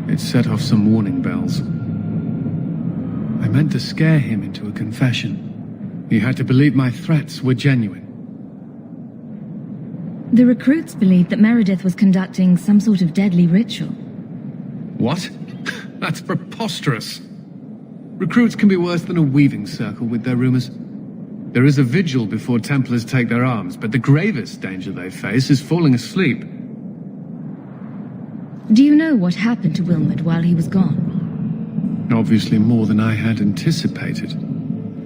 It set off some warning bells. I meant to scare him into a confession. He had to believe my threats were genuine. The recruits believed that Meredith was conducting some sort of deadly ritual. What? That's preposterous. Recruits can be worse than a weaving circle with their rumors. There is a vigil before Templars take their arms, but the gravest danger they face is falling asleep. Do you know what happened to Wilmot while he was gone? Obviously more than I had anticipated.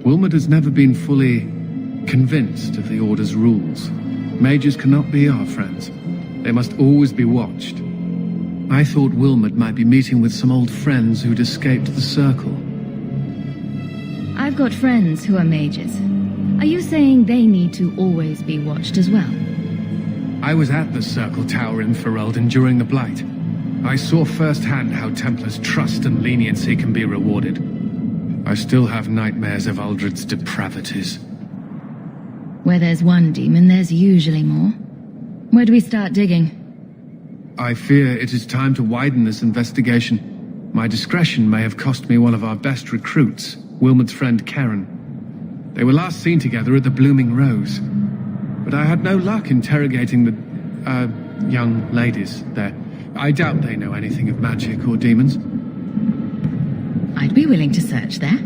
Wilmot has never been fully convinced of the Order's rules. Mages cannot be our friends. They must always be watched. I thought Wilmot might be meeting with some old friends who'd escaped the Circle. I've got friends who are mages. Are you saying they need to always be watched as well? I was at the Circle Tower in Ferelden during the Blight. I saw firsthand how Templars' trust and leniency can be rewarded. I still have nightmares of Uldred's depravities. Where there's one demon, there's usually more. Where do we start digging? I fear it is time to widen this investigation. My discretion may have cost me one of our best recruits, Wilmot's friend Karen. They were last seen together at the Blooming Rose. But I had no luck interrogating the, young ladies there. I doubt they know anything of magic or demons. I'd be willing to search there.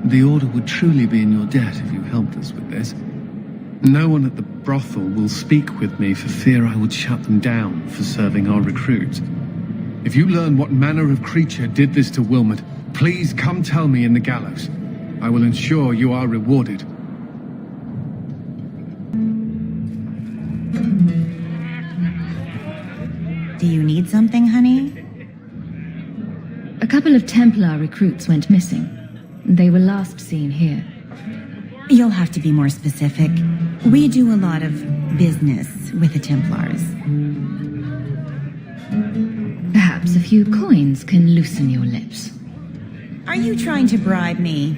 The Order would truly be in your debt if you helped us with this. No one at the brothel will speak with me for fear I would shut them down for serving our recruits. If you learn what manner of creature did this to Wilmot, please come tell me in the gallows. I will ensure you are rewarded. Do you need something, honey? A couple of Templar recruits went missing. They were last seen here. You'll have to be more specific. We do a lot of business with the Templars. Perhaps a few coins can loosen your lips. Are you trying to bribe me?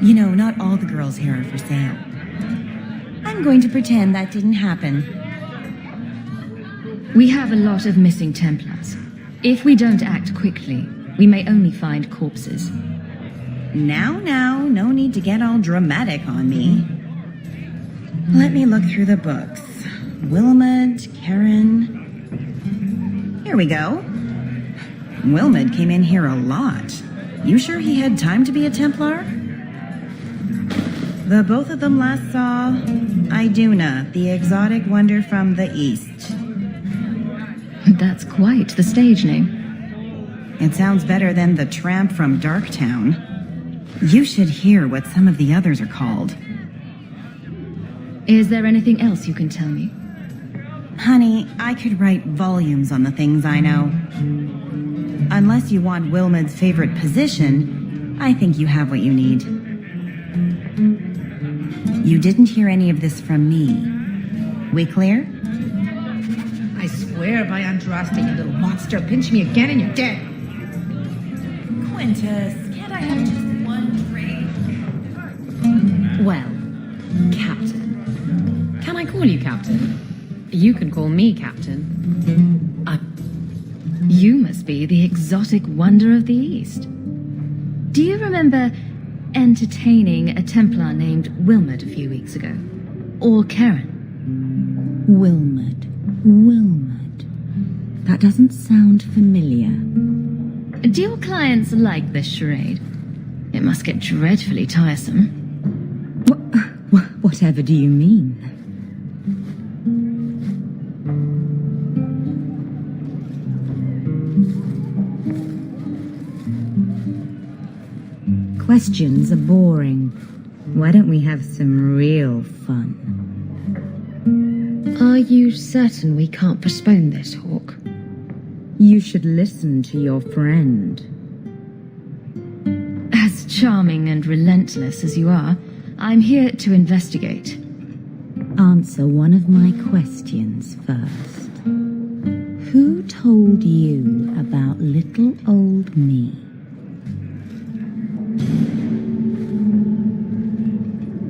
You know, not all the girls here are for sale. I'm going to pretend that didn't happen. We have a lot of missing Templars. If we don't act quickly, we may only find corpses. Now, no need to get all dramatic on me. Let me look through the books. Wilmot, Karen... Here we go. Wilmot came in here a lot. You sure he had time to be a Templar? The both of them last saw Iduna, the exotic wonder from the east. That's quite the stage name. It sounds better than the tramp from Darktown. You should hear what some of the others are called. Is there anything else you can tell me? Honey, I could write volumes on the things I know. Unless you want Wilmot's favorite position, I think you have what you need. You didn't hear any of this from me. We clear? I swear by Andraste, you little monster, pinch me again and you're dead. Quintus, can't I have just one drink? Well, Captain. Can I call you Captain? You can call me Captain. You must be the exotic wonder of the East. Do you remember entertaining a Templar named Wilmot a few weeks ago? Or Karen? Wilmot. That doesn't sound familiar. Do your clients like this charade? It must get dreadfully tiresome. Whatever do you mean? Questions are boring. Why don't we have some real fun? Are you certain we can't postpone this, Hawke? You should listen to your friend. As charming and relentless as you are, I'm here to investigate. Answer one of my questions first. Who told you about little old me?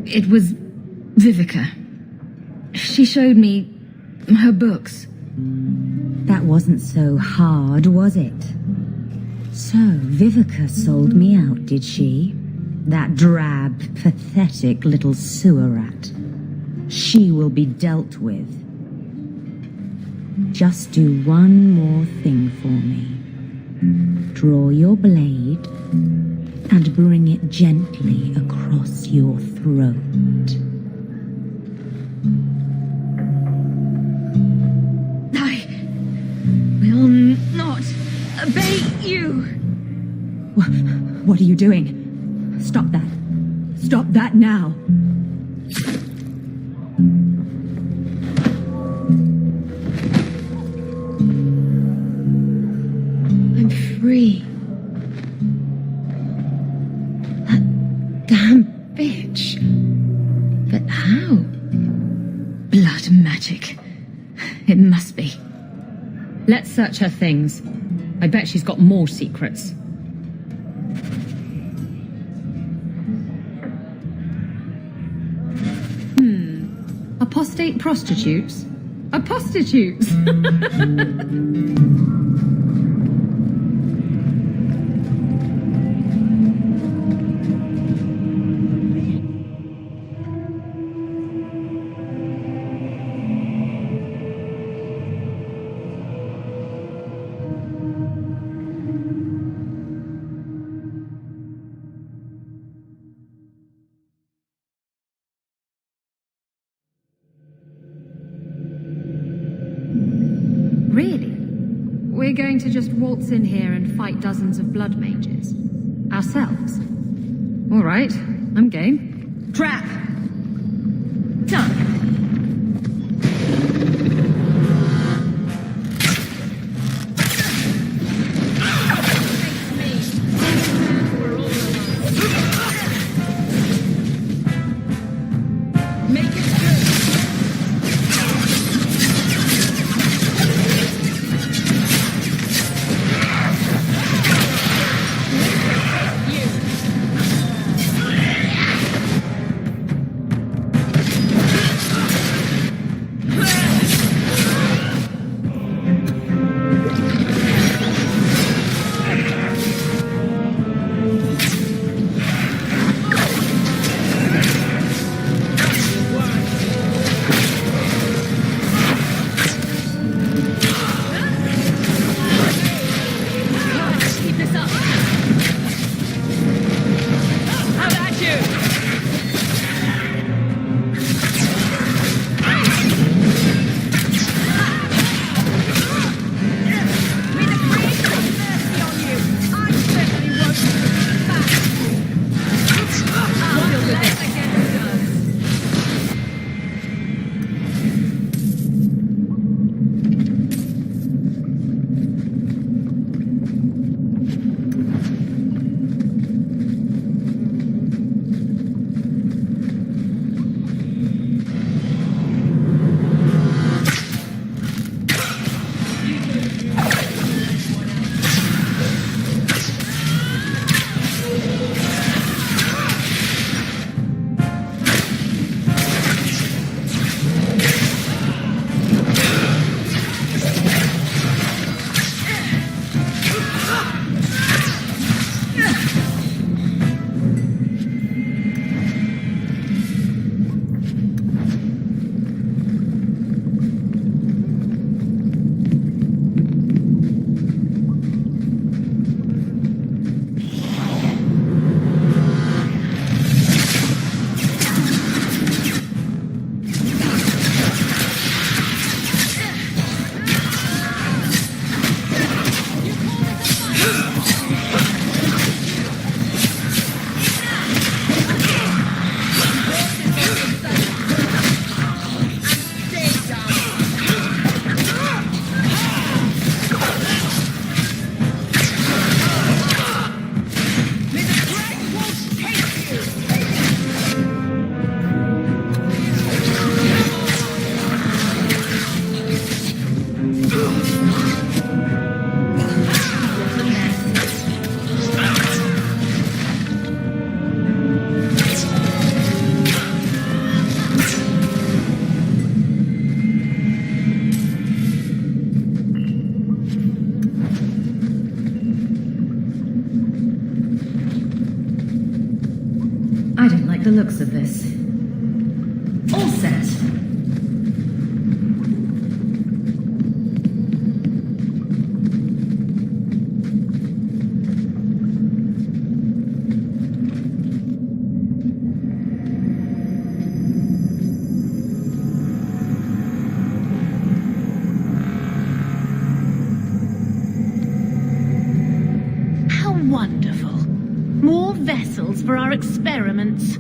It was Vivica. She showed me her books. That wasn't so hard, was it? So, Vivica sold me out, did she? That drab, pathetic little sewer rat. She will be dealt with. Just do one more thing for me. Draw your blade and bring it gently across your throat. I will What are you doing? Stop that. Stop that now. I'm free. That damn bitch. But how? Blood magic. It must be. Let's search her things. I bet she's got more secrets. Apostate prostitutes? Apostitutes! Really? We're going to just waltz in here and fight dozens of blood mages? Ourselves? All right, I'm game. Trap! Done. The looks of this. All set. ingredients for our experiments.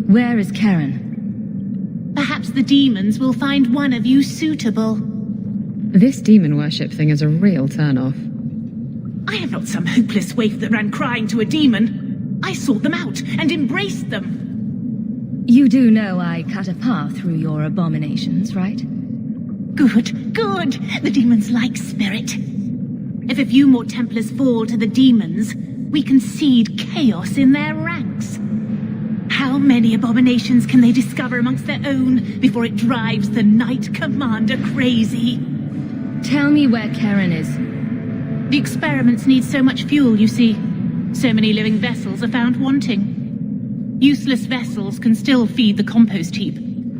Where is Karen? Perhaps the demons will find one of you suitable. This demon worship thing is a real turn-off. I am not some hopeless waif that ran crying to a demon. I sought them out and embraced them. You do know I cut a path through your abominations, right? Good, good. The demons like spirit. If a few more Templars fall to the demons, we can seed chaos in their ranks. How many abominations can they discover amongst their own before it drives the Knight Commander crazy? Tell me where Karen is. The experiments need so much fuel, you see. So many living vessels are found wanting. Useless vessels can still feed the compost heap,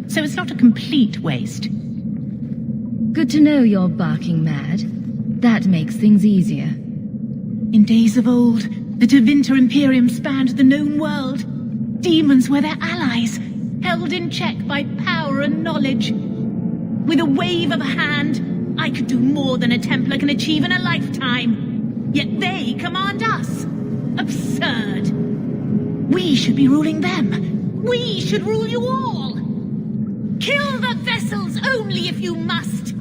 so it's not a complete waste. Good to know you're barking mad. That makes things easier. In days of old, the Tevinter Imperium spanned the known world. Demons were their allies, held in check by power and knowledge. With a wave of a hand, I could do more than a Templar can achieve in a lifetime. Yet they command us. Absurd. We should be ruling them. We should rule you all. Kill the vessels only if you must.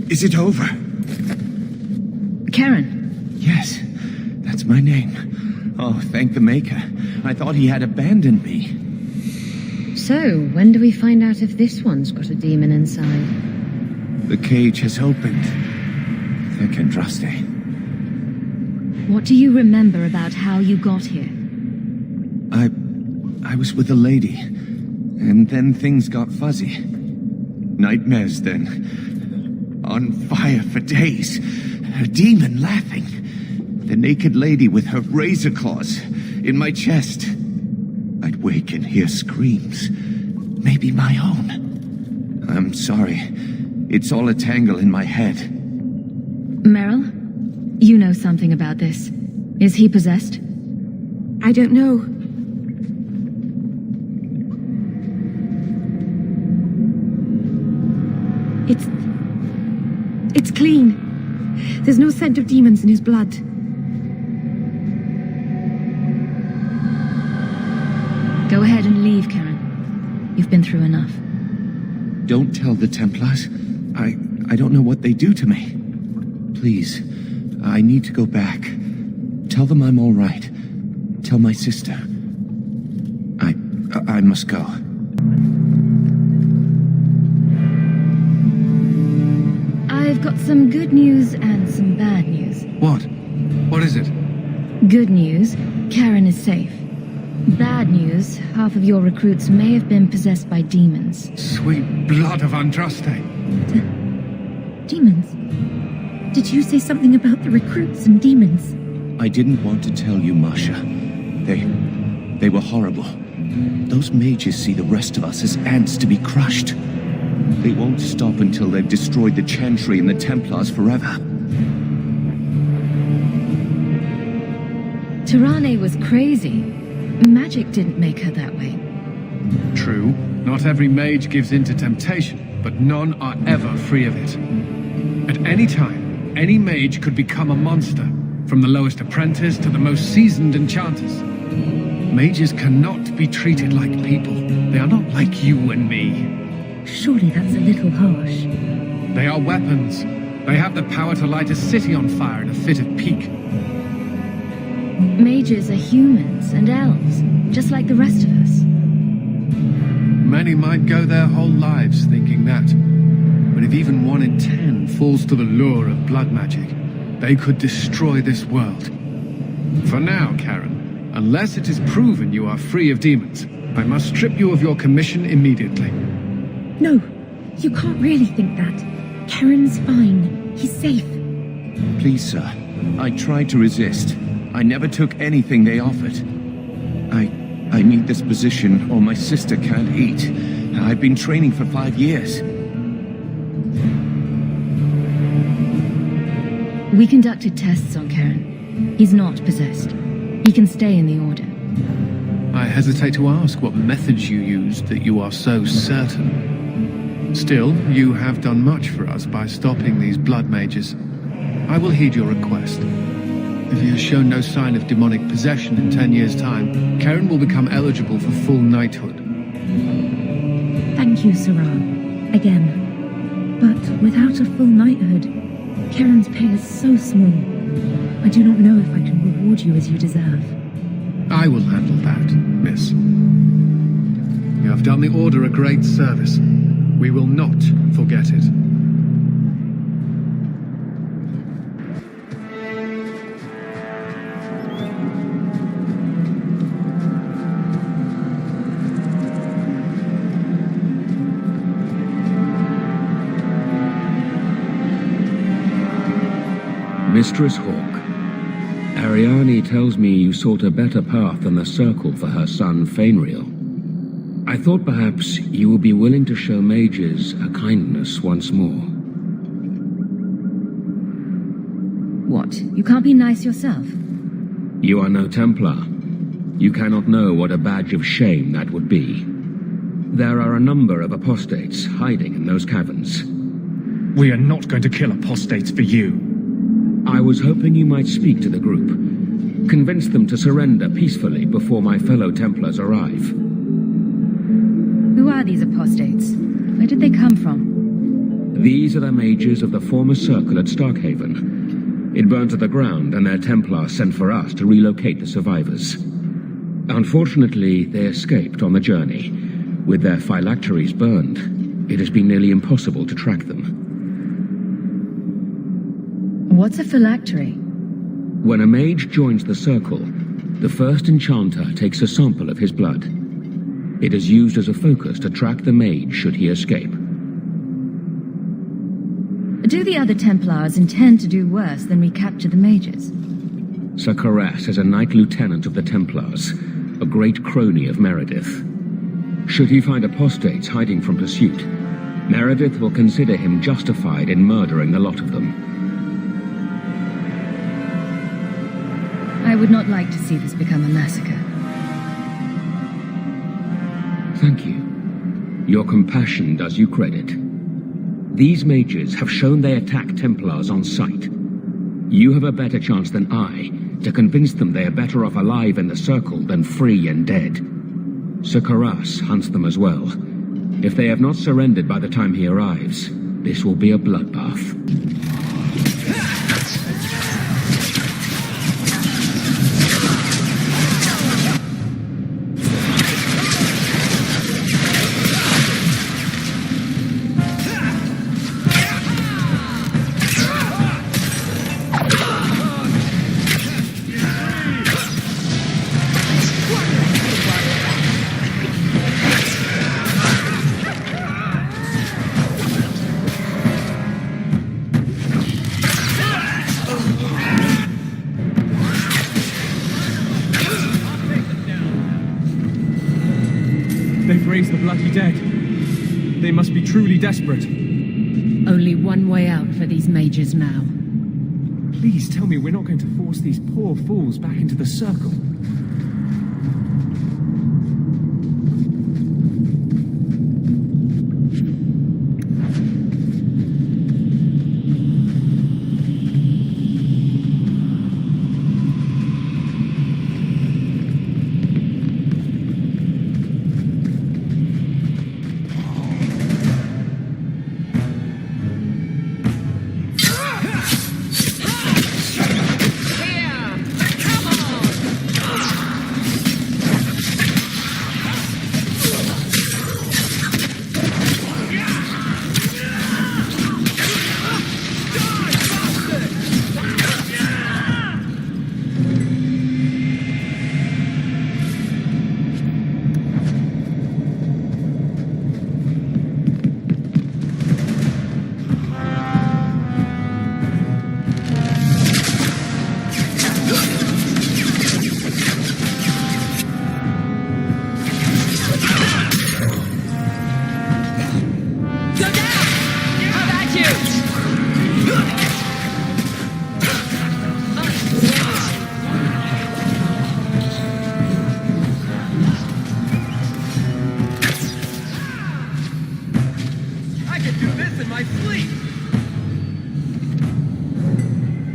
Is it over? Karen. Yes, that's my name. Oh, thank the Maker. I thought he had abandoned me. So, when do we find out if this one's got a demon inside? The cage has opened. Thick and rusty. What do you remember about how you got here? I was with a lady, and then things got fuzzy. Nightmares then. On fire for days. A demon laughing. The naked lady with her razor claws in my chest. I'd wake and hear screams. Maybe my own. I'm sorry. It's all a tangle in my head. Meryl, you know something about this. Is he possessed? I don't know. It's clean. There's no scent of demons in his blood. Go ahead and leave, Karen. You've been through enough. Don't tell the Templars. I don't know what they do to me. Please, I need to go back. Tell them I'm all right. Tell my sister. I must go. I've got some good news and some bad news. What? What is it? Good news, Karen is safe. Bad news, half of your recruits may have been possessed by demons. Sweet blood of Andraste. Demons? Did you say something about the recruits and demons? I didn't want to tell you, Masha. They were horrible. Those mages see the rest of us as ants to be crushed. They won't stop until they've destroyed the Chantry and the Templars forever. Tirane was crazy. Magic didn't make her that way. True. Not every mage gives in to temptation, but none are ever free of it. At any time, any mage could become a monster, from the lowest apprentice to the most seasoned enchanters. Mages cannot be treated like people. They are not like you and me. Surely that's a little harsh. They are weapons. They have the power to light a city on fire in a fit of pique. Mages are humans and elves, just like the rest of us. Many might go their whole lives thinking that. But if even 1 in 10 falls to the lure of blood magic, they could destroy this world. For now, Karen, unless it is proven you are free of demons, I must strip you of your commission immediately. No, you can't really think that. Karen's fine. He's safe. Please, sir. I tried to resist. I never took anything they offered. I need this position or my sister can't eat. I've been training for 5 years. We conducted tests on Karen. He's not possessed. He can stay in the Order. I hesitate to ask what methods you used that you are so certain. Still, you have done much for us by stopping these blood mages. I will heed your request. If he has shown no sign of demonic possession in 10 years' time, Karen will become eligible for full knighthood. Thank you, Sarah. Again. But without a full knighthood, Karen's pay is so small. I do not know if I can reward you as you deserve. I will handle that, miss. You have done the Order a great service. We will not forget it. Mistress Hawke, Ariane tells me you sought a better path than the Circle for her son Fainriel. I thought perhaps you would be willing to show mages a kindness once more. What? You can't be nice yourself? You are no Templar. You cannot know what a badge of shame that would be. There are a number of apostates hiding in those caverns. We are not going to kill apostates for you. I was hoping you might speak to the group. Convince them to surrender peacefully before my fellow Templars arrive. Who are these apostates? Where did they come from? These are the mages of the former Circle at Starkhaven. It burned to the ground, and their Templar sent for us to relocate the survivors. Unfortunately, they escaped on the journey. With their phylacteries burned, it has been nearly impossible to track them. What's a phylactery? When a mage joins the Circle, the first enchanter takes a sample of his blood. It is used as a focus to track the mage should he escape. Do the other Templars intend to do worse than recapture the mages? Sir Carras is a Knight Lieutenant of the Templars, a great crony of Meredith. Should he find apostates hiding from pursuit, Meredith will consider him justified in murdering the lot of them. I would not like to see this become a massacre. Thank you. Your compassion does you credit. These mages have shown they attack Templars on sight. You have a better chance than I to convince them they are better off alive in the Circle than free and dead. Sir Carras hunts them as well. If they have not surrendered by the time he arrives, this will be a bloodbath. They've raised the bloody dead. They must be truly desperate. Only one way out for these mages now. Please tell me we're not going to force these poor fools back into the circle.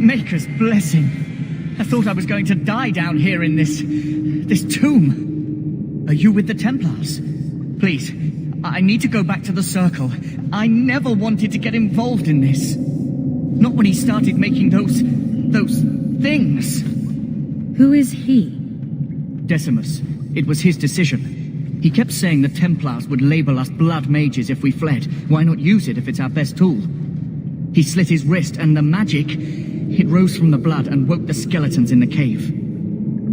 Maker's blessing. I thought I was going to die down here in this tomb. Are you with the Templars? Please, I need to go back to the Circle. I never wanted to get involved in this. Not when he started making those things. Who is he? Decimus. It was his decision. He kept saying the Templars would label us blood mages if we fled. Why not use it if it's our best tool? He slit his wrist, and the magic, it rose from the blood and woke the skeletons in the cave.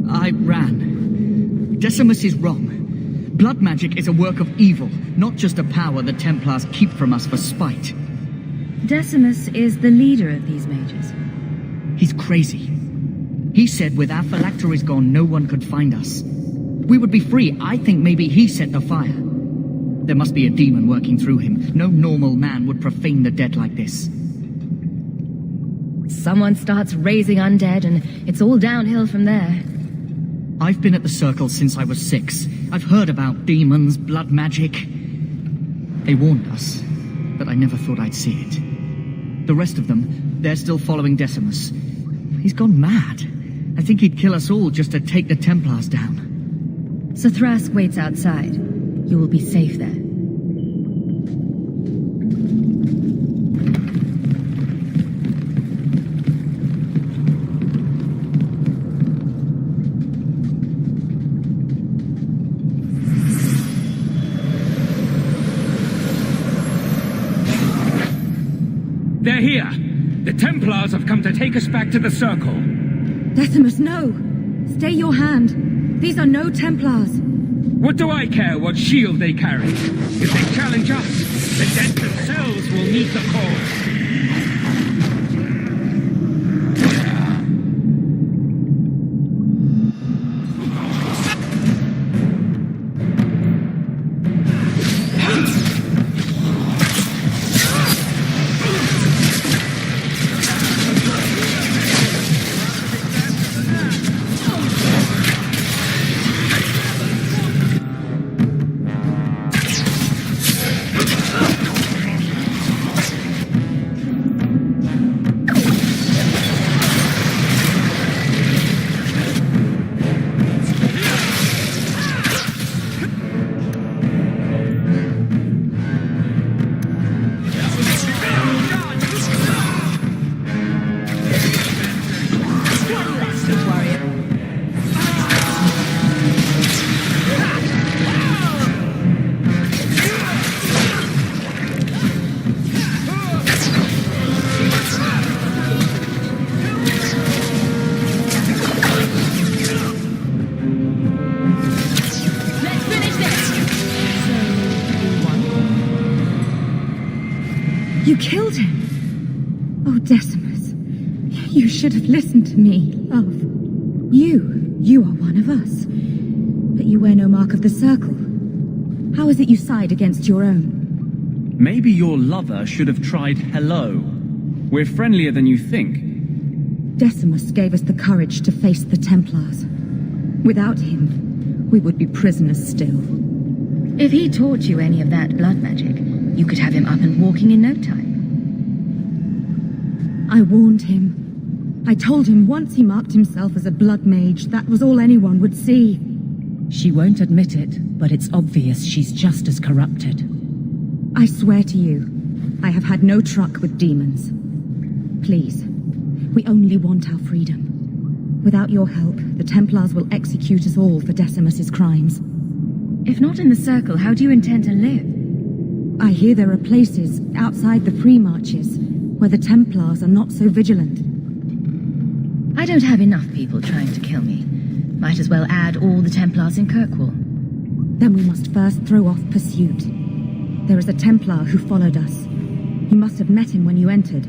I ran. Decimus is wrong. Blood magic is a work of evil, not just a power the Templars keep from us for spite. Decimus is the leader of these mages. He's crazy. He said with our phylacteries gone, no one could find us. We would be free. I think maybe he set the fire. There must be a demon working through him. No normal man would profane the dead like this. Someone starts raising undead, and it's all downhill from there. I've been at the Circle since I was 6. I've heard about demons, blood magic. They warned us, but I never thought I'd see it. The rest of them, they're still following Decimus. He's gone mad. I think he'd kill us all just to take the Templars down. So Thrask waits outside. You will be safe there. They're here! The Templars have come to take us back to the Circle. Decimus, no! Stay your hand. These are no Templars. What do I care what shield they carry? If they challenge us, the dead themselves will meet the cause. You killed him! Oh, Decimus, you should have listened to me, love. You are one of us. But you wear no mark of the Circle. How is it you side against your own? Maybe your lover should have tried hello. We're friendlier than you think. Decimus gave us the courage to face the Templars. Without him, we would be prisoners still. If he taught you any of that blood magic, you could have him up and walking in no time. I warned him. I told him once he marked himself as a blood mage, that was all anyone would see. She won't admit it, but it's obvious she's just as corrupted. I swear to you, I have had no truck with demons. Please, we only want our freedom. Without your help, the Templars will execute us all for Decimus's crimes. If not in the Circle, how do you intend to live? I hear there are places outside the pre-marches where the Templars are not so vigilant. I don't have enough people trying to kill me. Might as well add all the Templars in Kirkwall. Then we must first throw off pursuit. There is a Templar who followed us. You must have met him when you entered.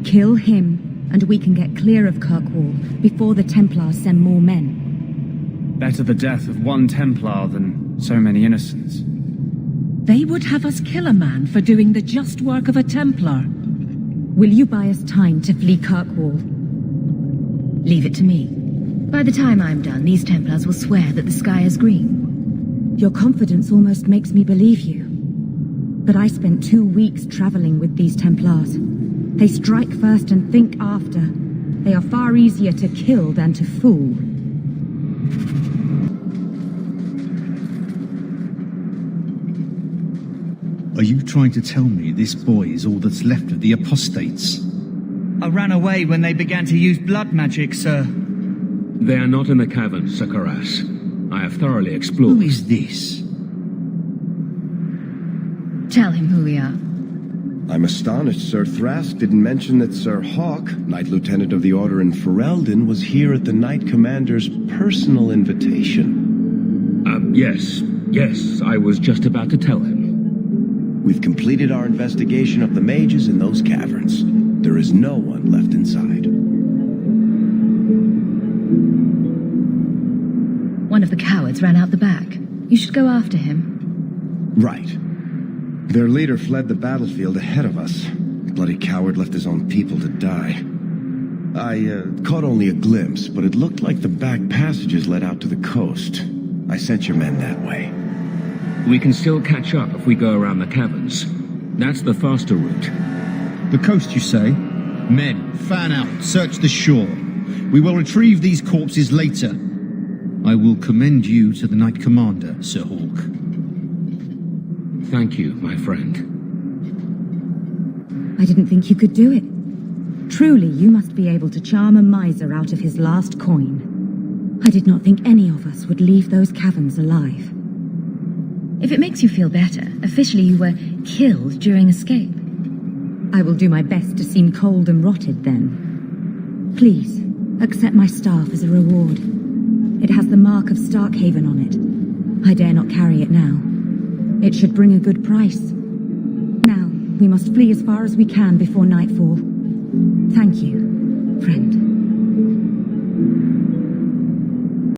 Kill him, and we can get clear of Kirkwall before the Templars send more men. Better the death of one Templar than so many innocents. They would have us kill a man for doing the just work of a Templar. Will you buy us time to flee Kirkwall? Leave it to me. By the time I'm done, these Templars will swear that the sky is green. Your confidence almost makes me believe you. But I spent 2 weeks traveling with these Templars. They strike first and think after. They are far easier to kill than to fool. Are you trying to tell me this boy is all that's left of the apostates? I ran away when they began to use blood magic, sir. They are not in the caverns, Sir Karas. I have thoroughly explored. Who is this? Tell him who we are. I'm astonished Sir Thrask didn't mention that Sir Hawke, Knight Lieutenant of the Order in Ferelden, was here at the Knight Commander's personal invitation. Yes, I was just about to tell him. We've completed our investigation of the mages in those caverns. There is no one left inside. One of the cowards ran out the back. You should go after him. Right. Their leader fled the battlefield ahead of us. Bloody coward left his own people to die. I caught only a glimpse, but it looked like the back passages led out to the coast. I sent your men that way. We can still catch up if we go around the caverns. That's the faster route. The coast, you say? Men, fan out, search the shore. We will retrieve these corpses later. I will commend you to the Knight Commander, Sir Hawke. Thank you, my friend. I didn't think you could do it. Truly, you must be able to charm a miser out of his last coin. I did not think any of us would leave those caverns alive. If it makes you feel better, officially you were killed during escape. I will do my best to seem cold and rotted then. Please, accept my staff as a reward. It has the mark of Starkhaven on it. I dare not carry it now. It should bring a good price. Now, we must flee as far as we can before nightfall. Thank you, friend.